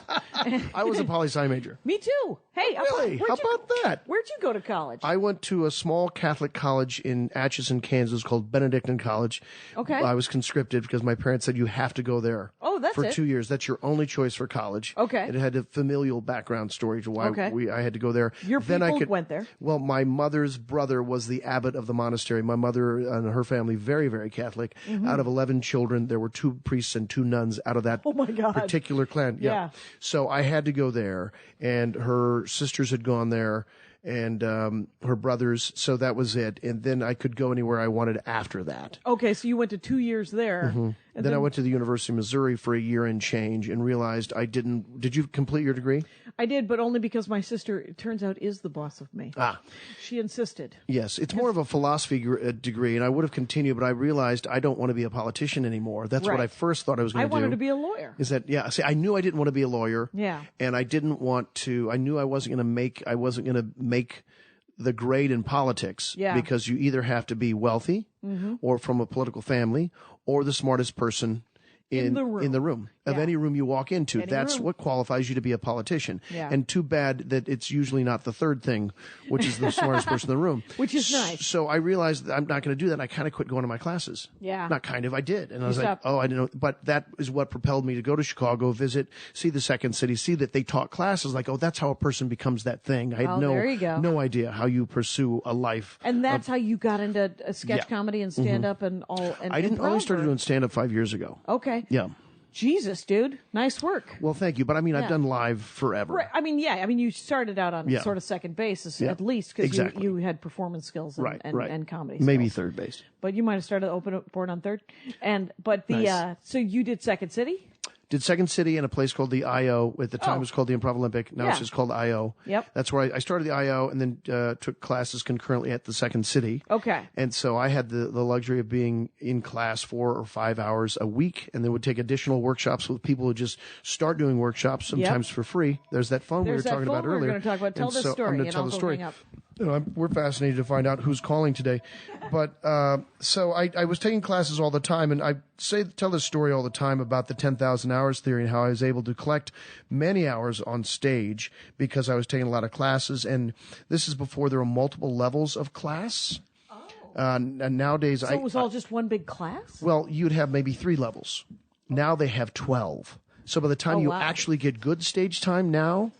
I was a poli-sci major. Me too. Hey, really? How about that? Where'd you go to college? I went to a small Catholic college in Atchison, Kansas called Benedictine College. Okay. I was conscripted because my parents said you have to go there. Oh, that's for 2 years. That's your only choice for college. Okay. It had a familial background story to why I had to go there. there. Your then people went there. Well, my mother's brother was the abbot of the monastery. My mother and her family, very, very Catholic. Out of 11 children, there were 2 priests and 2 nuns out of that particular clan. Yeah. So I had to go there, and her sisters had gone there, and her brothers, so that was it. And then I could go anywhere I wanted after that. Okay, so you went to 2 years there. And then I went to the University of Missouri for a year and change and realized I didn't. Did you complete your degree? I did, but only because my sister, it turns out, is the boss of me. She insisted. Yes, it's more of a philosophy degree, and I would have continued, but I realized I don't want to be a politician anymore. That's what I first thought I was going to do. I wanted to be a lawyer. See, I knew I didn't want to be a lawyer. Yeah. And I didn't want to, I knew I wasn't going to make the grade in politics. Yeah. Because you either have to be wealthy or from a political family or the smartest person in the room of any room you walk into. That's what qualifies you to be a politician. Yeah. And too bad that it's usually not the third thing, which is the smartest person in the room. Which is nice. So I realized that I'm not going to do that. And I kind of quit going to my classes. Yeah. Not kind of, I did. And I was like, oh, I didn't know. But that is what propelled me to go to Chicago, visit, see the Second City, see that they taught classes. Like, oh, that's how a person becomes that thing. I had no idea how you pursue a life. And that's how you got into sketch comedy and stand-up and all. And I only started doing stand-up 5 years ago. Okay. Yeah. Jesus, dude. Nice work. Well, thank you. But I mean, I've done live forever. Right. I mean, you started out on sort of second base at least because you had performance skills and comedy skills. Maybe third base. But you might have started open board on third. So you did Second City? Did Second City in a place called the I.O. At the time it was called the Improv Olympic. Now it's just called the I.O. Yep. That's where I started the I.O. and then took classes concurrently at the Second City. Okay. And so I had the luxury of being in class 4 or 5 hours a week, and then would take additional workshops with people who just start doing workshops sometimes for free. There's that phone we were talking about earlier. We're going to talk about. Tell the story. I'm going to tell the story. We're fascinated to find out who's calling today. But so I was taking classes all the time, and I tell this story all the time about the 10,000 hours theory and how I was able to collect many hours on stage because I was taking a lot of classes. And this is before there were multiple levels of class. And nowadays, so it was all just one big class? Well, you'd have maybe 3 levels. Now they have 12. So by the time you actually get good stage time now,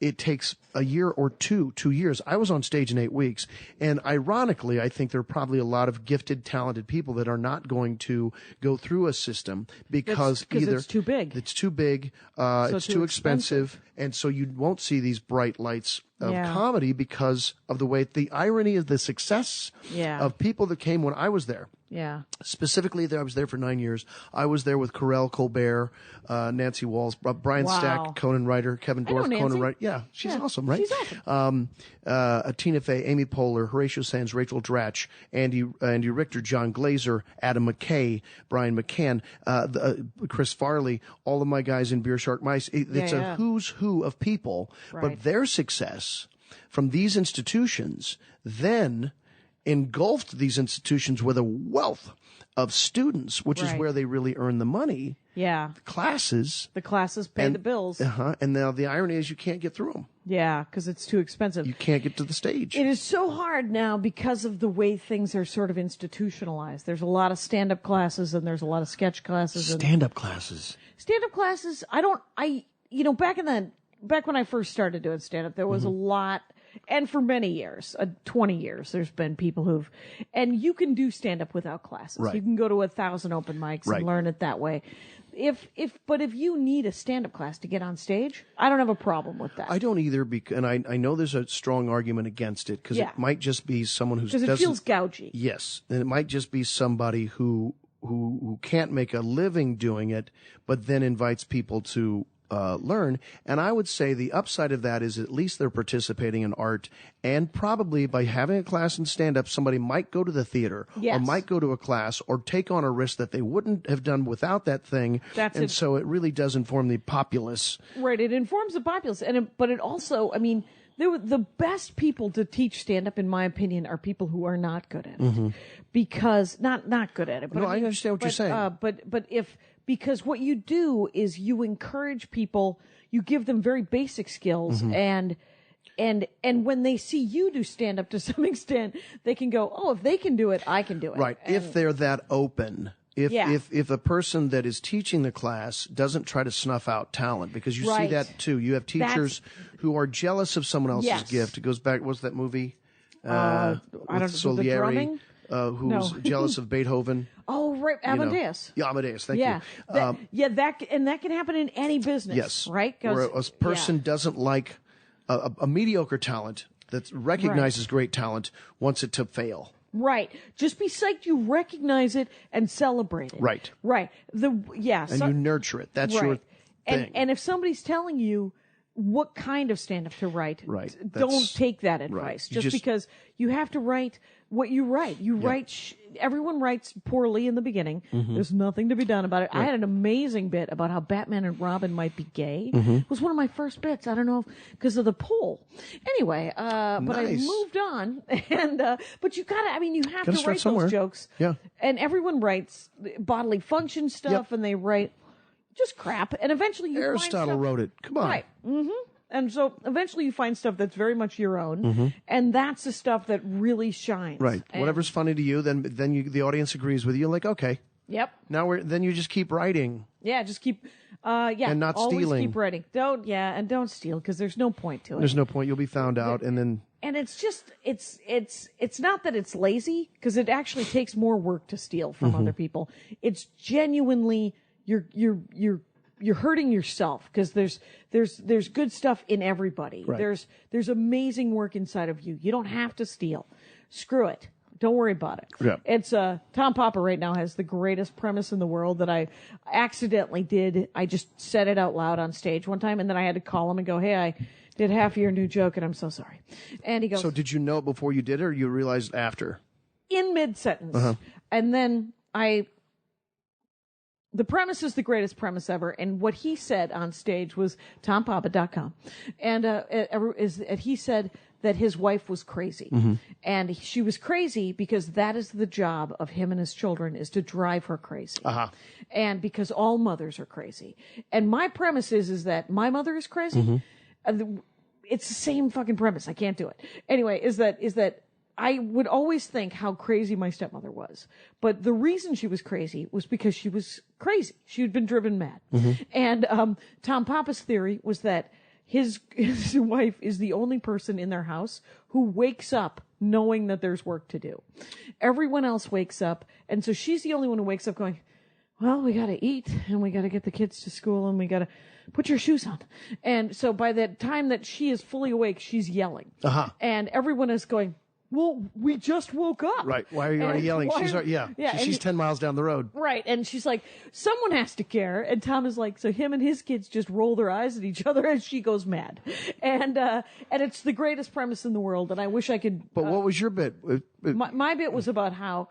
it takes a year or 2 years. I was on stage in 8 weeks. And ironically, I think there are probably a lot of gifted, talented people that are not going to go through a system because either it's too big. It's too big, it's too expensive. And so you won't see these bright lights of comedy because of the irony of the success of people that came when I was there. Yeah. Specifically, I was there for 9 years. I was there with Carell Colbert, Nancy Walls, Brian Stack, Conan writer, Kevin Dorff, Conan writer. Yeah, she's awesome, right? She's awesome. Tina Fey, Amy Poehler, Horatio Sands, Rachel Dratch, Andy Richter, John Glazer, Adam McKay, Brian McCann, Chris Farley, all of my guys in Beer Shark Mice. It's a who's who of people, but their success from these institutions then engulfed these institutions with a wealth of students, which is where they really earn the money. Yeah. The classes pay the bills. And now the irony is you can't get through them. Yeah, because it's too expensive. You can't get to the stage. It is so hard now because of the way things are sort of institutionalized. There's a lot of stand-up classes and there's a lot of sketch classes. Stand-up classes. Stand-up classes, back when I first started doing stand-up, there was a lot. And for many years, 20 years, there's been people and you can do stand-up without classes. Right. You can go to 1,000 open mics and learn it that way. But if you need a stand-up class to get on stage, I don't have a problem with that. I don't either, and I know there's a strong argument against it because it might just be someone who because it feels gougy. Yes, and it might just be somebody who can't make a living doing it, but then invites people to learn. And I would say the upside of that is at least they're participating in art, and probably by having a class in stand-up, somebody might go to the theater or might go to a class or take on a risk that they wouldn't have done without that thing. So it really does inform the populace. Right, it informs the populace, but it also, the best people to teach stand-up, in my opinion, are people who are not good at it. Because, not good at it. But I understand what you're saying. Because what you do is you encourage people, you give them very basic skills, and when they see you do stand-up to some extent, they can go, oh, if they can do it, I can do it. Right, if they're that open If a person that is teaching the class doesn't try to snuff out talent, because you see that too. You have teachers who are jealous of someone else's gift. It goes back, what's that movie? I don't know, Salieri, the drumming? who's jealous of Beethoven. Oh, right, Amadeus. Yeah, Amadeus, thank you. That can happen in any business, yes. right? Where a person doesn't like a mediocre talent that recognizes great talent wants it to fail. Right. Just be psyched you recognize it and celebrate it. Right. Right. And you nurture it. That's your thing. And if somebody's telling you what kind of stand-up to write, don't take that advice. Just because you have to write what you write. You write, everyone writes poorly in the beginning. Mm-hmm. There's nothing to be done about it. Right. I had an amazing bit about how Batman and Robin might be gay. Mm-hmm. It was one of my first bits. I don't know because of the poll. Anyway, but I moved on. And, but you you have to write those jokes. Yeah. And everyone writes bodily function stuff and they write just crap. And eventually you Aristotle wrote it. Come on. Right. Mm-hmm. And so eventually you find stuff that's very much your own, and that's the stuff that really shines. Right. And whatever's funny to you, then the audience agrees with you. Like, okay. Yep. Now then you just keep writing. Yeah, just keep. And not stealing. Always keep writing. Don't steal because there's no point to it. There's no point. You'll be found out, and then. And it's just it's not that it's lazy because it actually takes more work to steal from other people. It's genuinely you're hurting yourself because there's good stuff in everybody. Right. There's amazing work inside of you. You don't have to steal. Screw it. Don't worry about it. Yeah. It's Tom Papa right now has the greatest premise in the world that I accidentally did. I just said it out loud on stage one time, and then I had to call him and go, "Hey, I did half of your new joke, and I'm so sorry." And he goes, "So did you know it before you did it, or you realized after?" In mid-sentence. And then the premise is the greatest premise ever, and what he said on stage was tompapa.com. And he said that his wife was crazy. And she was crazy because that is the job of him and his children, is to drive her crazy. And because all mothers are crazy. And my premise is that my mother is crazy. It's the same fucking premise. I can't do it. Anyway, is that I would always think how crazy my stepmother was. But the reason she was crazy was because she was crazy. She had been driven mad. And Tom Papa's theory was that his wife is the only person in their house who wakes up knowing that there's work to do. Everyone else wakes up, and so she's the only one who wakes up going, well, we got to eat, and we got to get the kids to school, and we got to put your shoes on. And so by the time that she is fully awake, she's yelling. And everyone is going, well, we just woke up. Right. Why are you already yelling? She's 10 miles down the road. Right. And she's like, someone has to care. And Tom is like, so him and his kids just roll their eyes at each other as she goes mad. And it's the greatest premise in the world. And I wish I could. But what was your bit? My bit was about how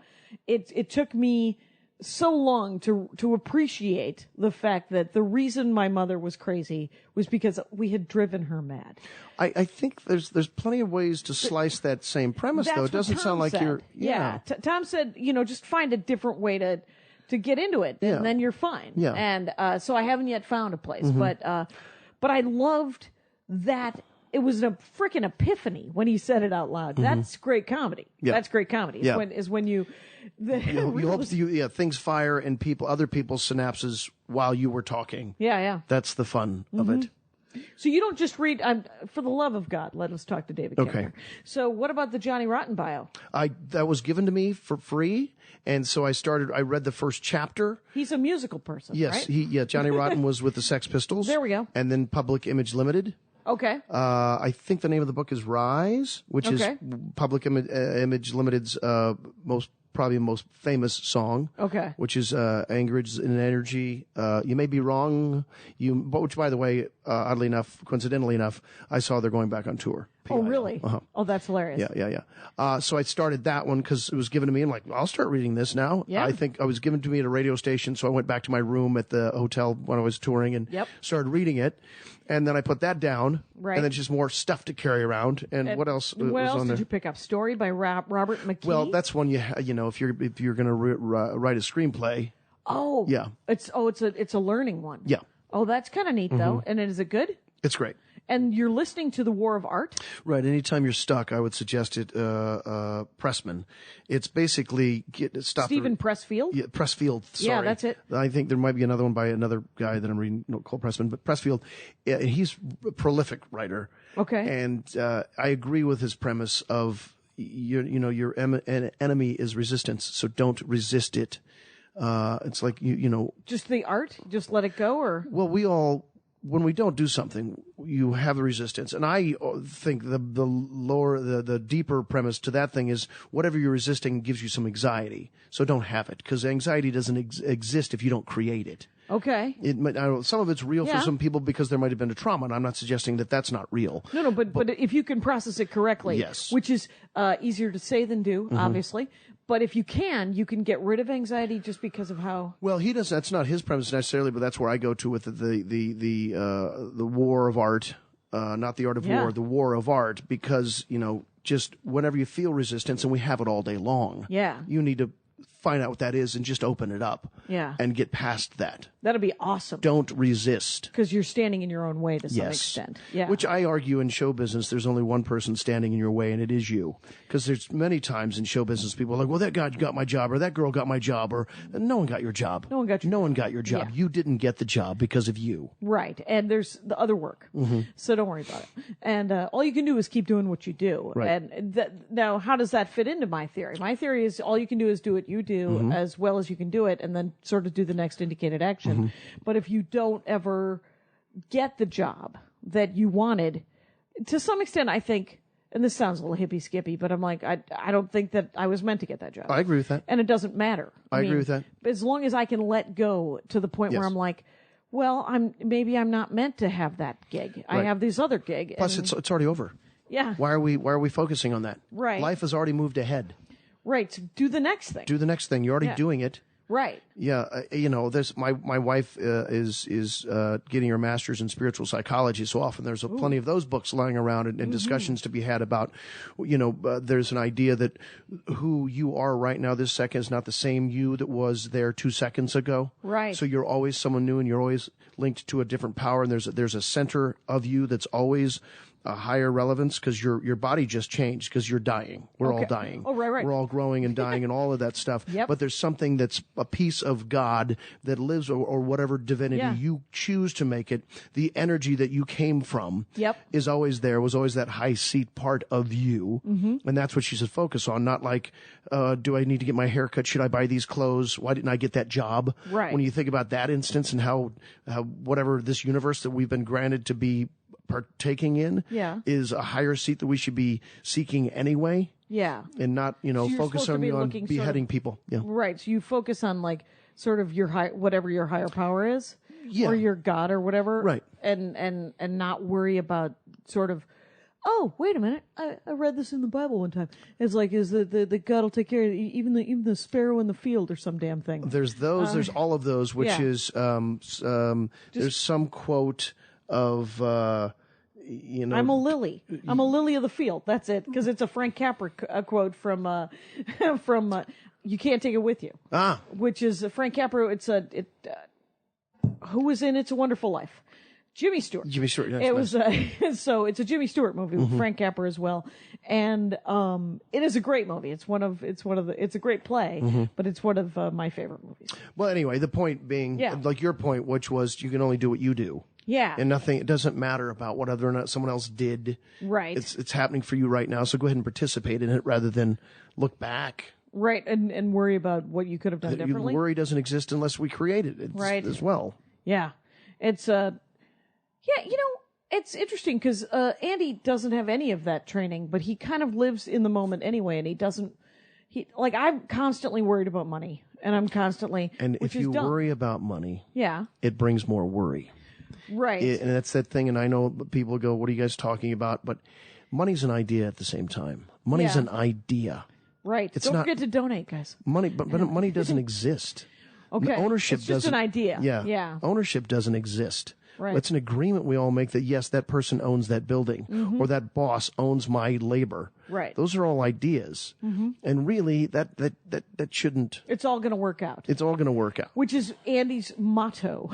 it took me so long to appreciate the fact that the reason my mother was crazy was because we had driven her mad. I think there's plenty of ways to slice that same premise, though. It doesn't sound like you're. Yeah. Tom said, just find a different way to get into it, and then you're fine. Yeah. And so I haven't yet found a place, but I loved that. It was a freaking epiphany when he said it out loud. That's great comedy. Yeah. That's great comedy. Yeah. Is when you hope things fire in other people's synapses while you were talking. Yeah. That's the fun of it. So you don't just read, for the love of God, let us talk to David Koechner. Okay. So what about the Johnny Rotten bio? That was given to me for free, and so I read the first chapter. He's a musical person, yes, right? Johnny Rotten was with the Sex Pistols. There we go. And then Public Image Limited. Okay. I think the name of the book is Rise, which is Public Image Limited's probably most famous song. Okay. Which is Anger is an Energy. You May Be Wrong. Which, by the way, oddly enough, coincidentally enough, I saw they're going back on tour. Oh, really? Oh, that's hilarious. Yeah. So I started that one because it was given to me. I'm like, I'll start reading this now. Yeah. I think I was given to me at a radio station, so I went back to my room at the hotel when I was touring and started reading it. And then I put that down. Right. And then just more stuff to carry around. And what else was what else on there? Did you pick up? Story by Robert McKee? Well, that's one if you're going to write a screenplay. Oh. Yeah. It's a learning one. Yeah. Oh, that's kind of neat though. And is it good? It's great. And you're listening to The War of Art? Right. Anytime you're stuck, I would suggest it, Pressman. It's basically stop. Stephen Pressfield? Yeah, Pressfield. Sorry. Yeah, that's it. I think there might be another one by another guy that I'm reading, called Pressman, but Pressfield, he's a prolific writer. Okay. And, I agree with his premise of, your enemy is resistance, so don't resist it. It's like, Just the art? Just let it go, or? Well, when we don't do something, you have the resistance. And I think the deeper premise to that thing is whatever you're resisting gives you some anxiety. So don't have it, because anxiety doesn't exist if you don't create it. Okay. Some of it's real for some people because there might have been a trauma, and I'm not suggesting that that's not real. No, but if you can process it correctly, yes, which is easier to say than do, obviously. But if you can get rid of anxiety just because of how. Well, he does. That's not his premise necessarily, but that's where I go to with the war of art, not the art of war, the war of art, because just whenever you feel resistance, and we have it all day long. Yeah. You need to find out what that is and just open it up. Yeah. And get past that. That'll be awesome. Don't resist. Because you're standing in your own way to some extent. Yeah. Which I argue in show business, there's only one person standing in your way, and it is you. Because there's many times in show business, people are like, well, that guy got my job, or that girl got my job, or no one got your job. No one got your job. Yeah. You didn't get the job because of you. Right. And there's the other work. So don't worry about it. And all you can do is keep doing what you do. Right. And now, how does that fit into my theory? My theory is all you can do is do what you do as well as you can do it, and then sort of do the next indicated action. But if you don't ever get the job that you wanted, to some extent, I think, and this sounds a little hippy skippy, but I'm like, I don't think that I was meant to get that job. I agree with that. And it doesn't matter. I agree with that. As long as I can let go to the point where I'm like, well, maybe I'm not meant to have that gig. Right. I have this other gig. Plus, it's already over. Yeah. Why are we focusing on that? Right. Life has already moved ahead. Right. So do the next thing. You're already doing it. Right. Yeah. This my wife is getting her master's in spiritual psychology. So often there's plenty of those books lying around and discussions to be had about, there's an idea that who you are right now this second is not the same you that was there 2 seconds ago. Right. So you're always someone new, and you're always linked to a different power. And there's a center of you that's always a higher relevance, because your body just changed because you're dying. We're all dying. Oh, right. We're all growing and dying and all of that stuff. Yep. But there's something that's a piece of God that lives, or whatever divinity you choose to make it. The energy that you came from is always there, was always that high seat part of you. And that's what she should focus on. Not like, do I need to get my hair cut? Should I buy these clothes? Why didn't I get that job? Right. When you think about that instance and how whatever this universe that we've been granted to be partaking in is a higher seat that we should be seeking anyway. Yeah. And not, focus on beheading people. Yeah. Right. So you focus on like sort of your whatever your higher power is, or your God or whatever. Right. And not worry about sort of, oh, wait a minute. I read this in the Bible one time. It's like, is the God will take care of even the sparrow in the field or some damn thing. There's those, there's all of those, which is, there's some quote of, I'm a lily. I'm a lily of the field. That's it. Because it's a Frank Capra quote from You Can't Take It With You. Which is Frank Capra. Who was in It's a Wonderful Life? Jimmy Stewart. Jimmy Stewart. Yes, it was so it's a Jimmy Stewart movie with Frank Capra as well, and it is a great movie. It's a great play, but it's one of my favorite movies. Well, anyway, the point being, like your point, which was you can only do what you do. Yeah. And it doesn't matter about whether or not someone else did. Right. It's happening for you right now, so go ahead and participate in it rather than look back. Right, and worry about what you could have done differently. Worry doesn't exist unless we create it as well. Yeah. It's it's interesting because Andy doesn't have any of that training, but he kind of lives in the moment anyway, and I'm constantly worried about money, and I'm constantly And if you worry about money, it brings more worry. Right. And that's that thing, and I know people go, what are you guys talking about? But money's an idea at the same time. Money's an idea. Right. Don't forget to donate, guys. Money, but money doesn't exist. Okay. Ownership it's just an idea. Yeah. Ownership doesn't exist. Right. It's an agreement we all make that, yes, that person owns that building, or that boss owns my labor. Right. Those are all ideas. And really, that shouldn't. It's all going to work out. It's all going to work out. Which is Andy's motto.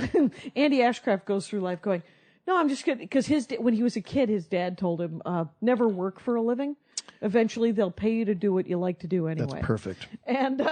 Andy Ashcraft goes through life going, No, I'm just kidding. Because when he was a kid, his dad told him, never work for a living. Eventually, they'll pay you to do what you like to do anyway. That's perfect. And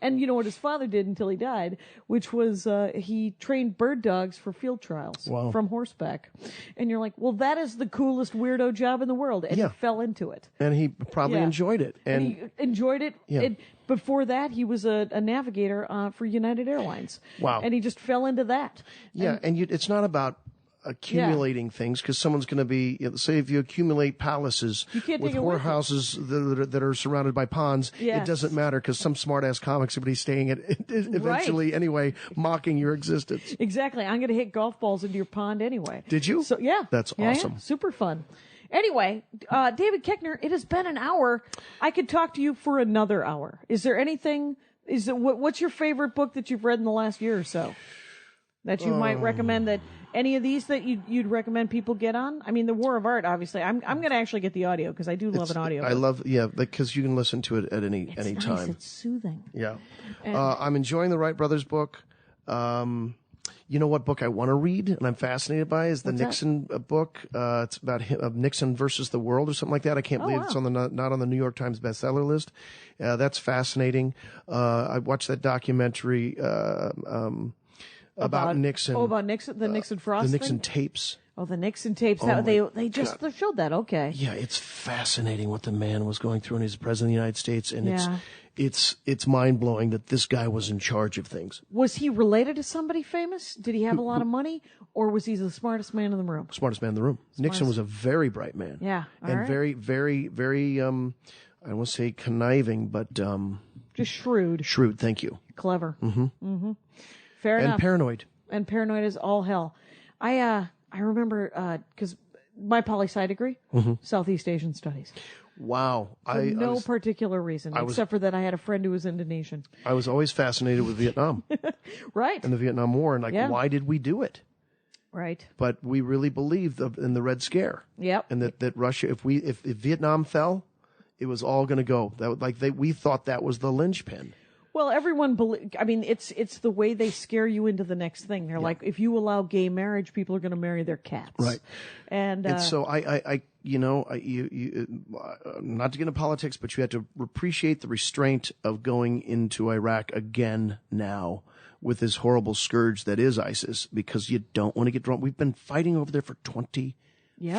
and you know what his father did until he died, which was he trained bird dogs for field trials from horseback. And you're like, well, that is the coolest weirdo job in the world. And he fell into it. And he probably enjoyed it. And he enjoyed it. Yeah. Before that, he was a navigator for United Airlines. Wow. And he just fell into that. Yeah, and it's not about accumulating things, because someone's going to be, say if you accumulate palaces with whorehouses that are surrounded by ponds, it doesn't matter, because some smart-ass comics will be staying at eventually anyway, mocking your existence. Exactly. I'm going to hit golf balls into your pond anyway. Did you? So yeah. That's awesome. Yeah. Super fun. Anyway, David Koechner, it has been an hour. I could talk to you for another hour. Is there anything, what's your favorite book that you've read in the last year or so that you might recommend, that any of these that you'd recommend people get on? I mean, The War of Art, obviously. I'm going to actually get the audio, because I do love an audio book. I love, because you can listen to it at any nice. time. It's soothing. Yeah. I'm enjoying the Wright brothers book. You know what book I want to read and I'm fascinated by is the Nixon book. It's about Nixon versus the world or something like that. I can't believe it's on not on the New York Times bestseller list. That's fascinating. I watched that documentary about Nixon. Oh, about Nixon, the Nixon Frost the Nixon thing? tapes. Oh, the Nixon tapes. They just showed that. Okay. Yeah, it's fascinating what the man was going through when he was president of the United States, and it's mind blowing that this guy was in charge of things. Was he related to somebody famous? Did he have a lot of money, or was he the smartest man in the room? Smartest man in the room. Nixon was a very bright man. Yeah, and very, very, very. I don't want to say conniving, but just shrewd. Shrewd. Thank you. Clever. Fair enough. And paranoid. And paranoid as all hell. I remember, because my poli-sci degree, Southeast Asian Studies. Wow. For no particular reason, except for that I had a friend who was Indonesian. I was always fascinated with Vietnam. Right. And the Vietnam War, and why did we do it? Right. But we really believed in the Red Scare. Yep. And that Russia, if Vietnam fell, it was all going to go. We thought that was the linchpin. Well, everyone it's the way they scare you into the next thing. They're like, if you allow gay marriage, people are going to marry their cats. Right. And so you not to get into politics, but you had to appreciate the restraint of going into Iraq again now with this horrible scourge that is ISIS, because you don't want to get drawn. We've been fighting over there for 20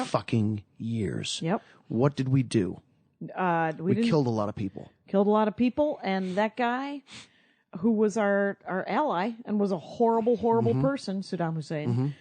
fucking years. Yep. What did we do? We killed a lot of people. Killed a lot of people, and that guy, who was our ally and was a horrible, horrible person, Saddam Hussein,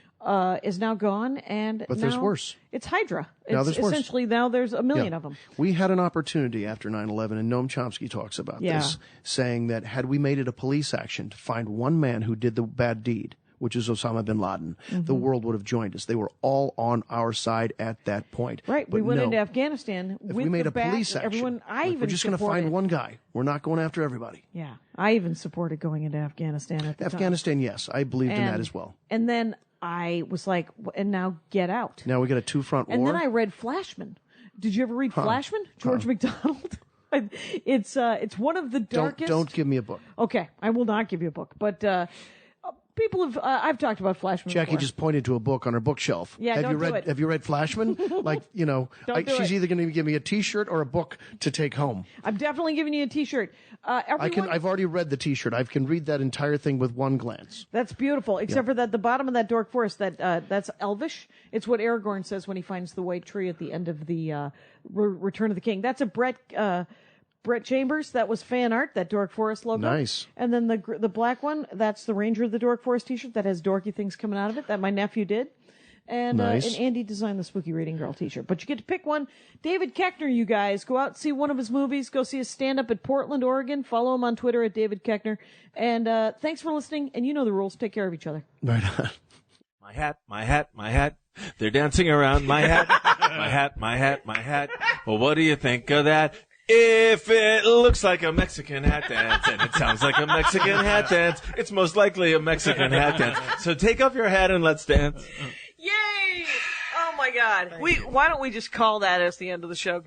is now gone. But there's worse. It's Hydra. Now there's worse. Essentially, now there's a million of them. We had an opportunity after 9/11, and Noam Chomsky talks about this, saying that had we made it a police action to find one man who did the bad deed, which is Osama bin Laden, the world would have joined us. They were all on our side at that point. Right. But we went into Afghanistan if we made a police action, we're just going to find one guy. We're not going after everybody. Yeah. I even supported going into Afghanistan at the time. Afghanistan, yes. I believed in that as well. And then I was like, and now get out. Now we got a two-front war. And then I read Flashman. Did you ever read Flashman? George MacDonald? It's one of the darkest. Don't give me a book. Okay. I will not give you a book. But people have. I've talked about Flashman. Jackie before. just pointed to a book on her bookshelf. Yeah, have you read? Have you read Flashman? She's either going to give me a T-shirt or a book to take home. I'm definitely giving you a T-shirt. I've already read the T-shirt. I can read that entire thing with one glance. That's beautiful, except for that the bottom of that Dork Forest. That's Elvish. It's what Aragorn says when he finds the white tree at the end of the Return of the King. That's a Brett Chambers, that was fan art, that Dork Forest logo. Nice. And then the black one, that's the Ranger of the Dork Forest T-shirt that has dorky things coming out of it that my nephew did. And, nice. And Andy designed the Spooky Reading Girl T-shirt. But you get to pick one. David Koechner, you guys, go out and see one of his movies. Go see his stand-up at Portland, Oregon. Follow him on Twitter at David Koechner. And thanks for listening. And you know the rules. Take care of each other. Right on. My hat, my hat, my hat. They're dancing around my hat. My hat, my hat, my hat. Well, what do you think of that? If it looks like a Mexican hat dance and it sounds like a Mexican hat dance, it's most likely a Mexican hat dance. So take off your hat and let's dance. Yay! Oh my God. Why don't we just call that as the end of the show?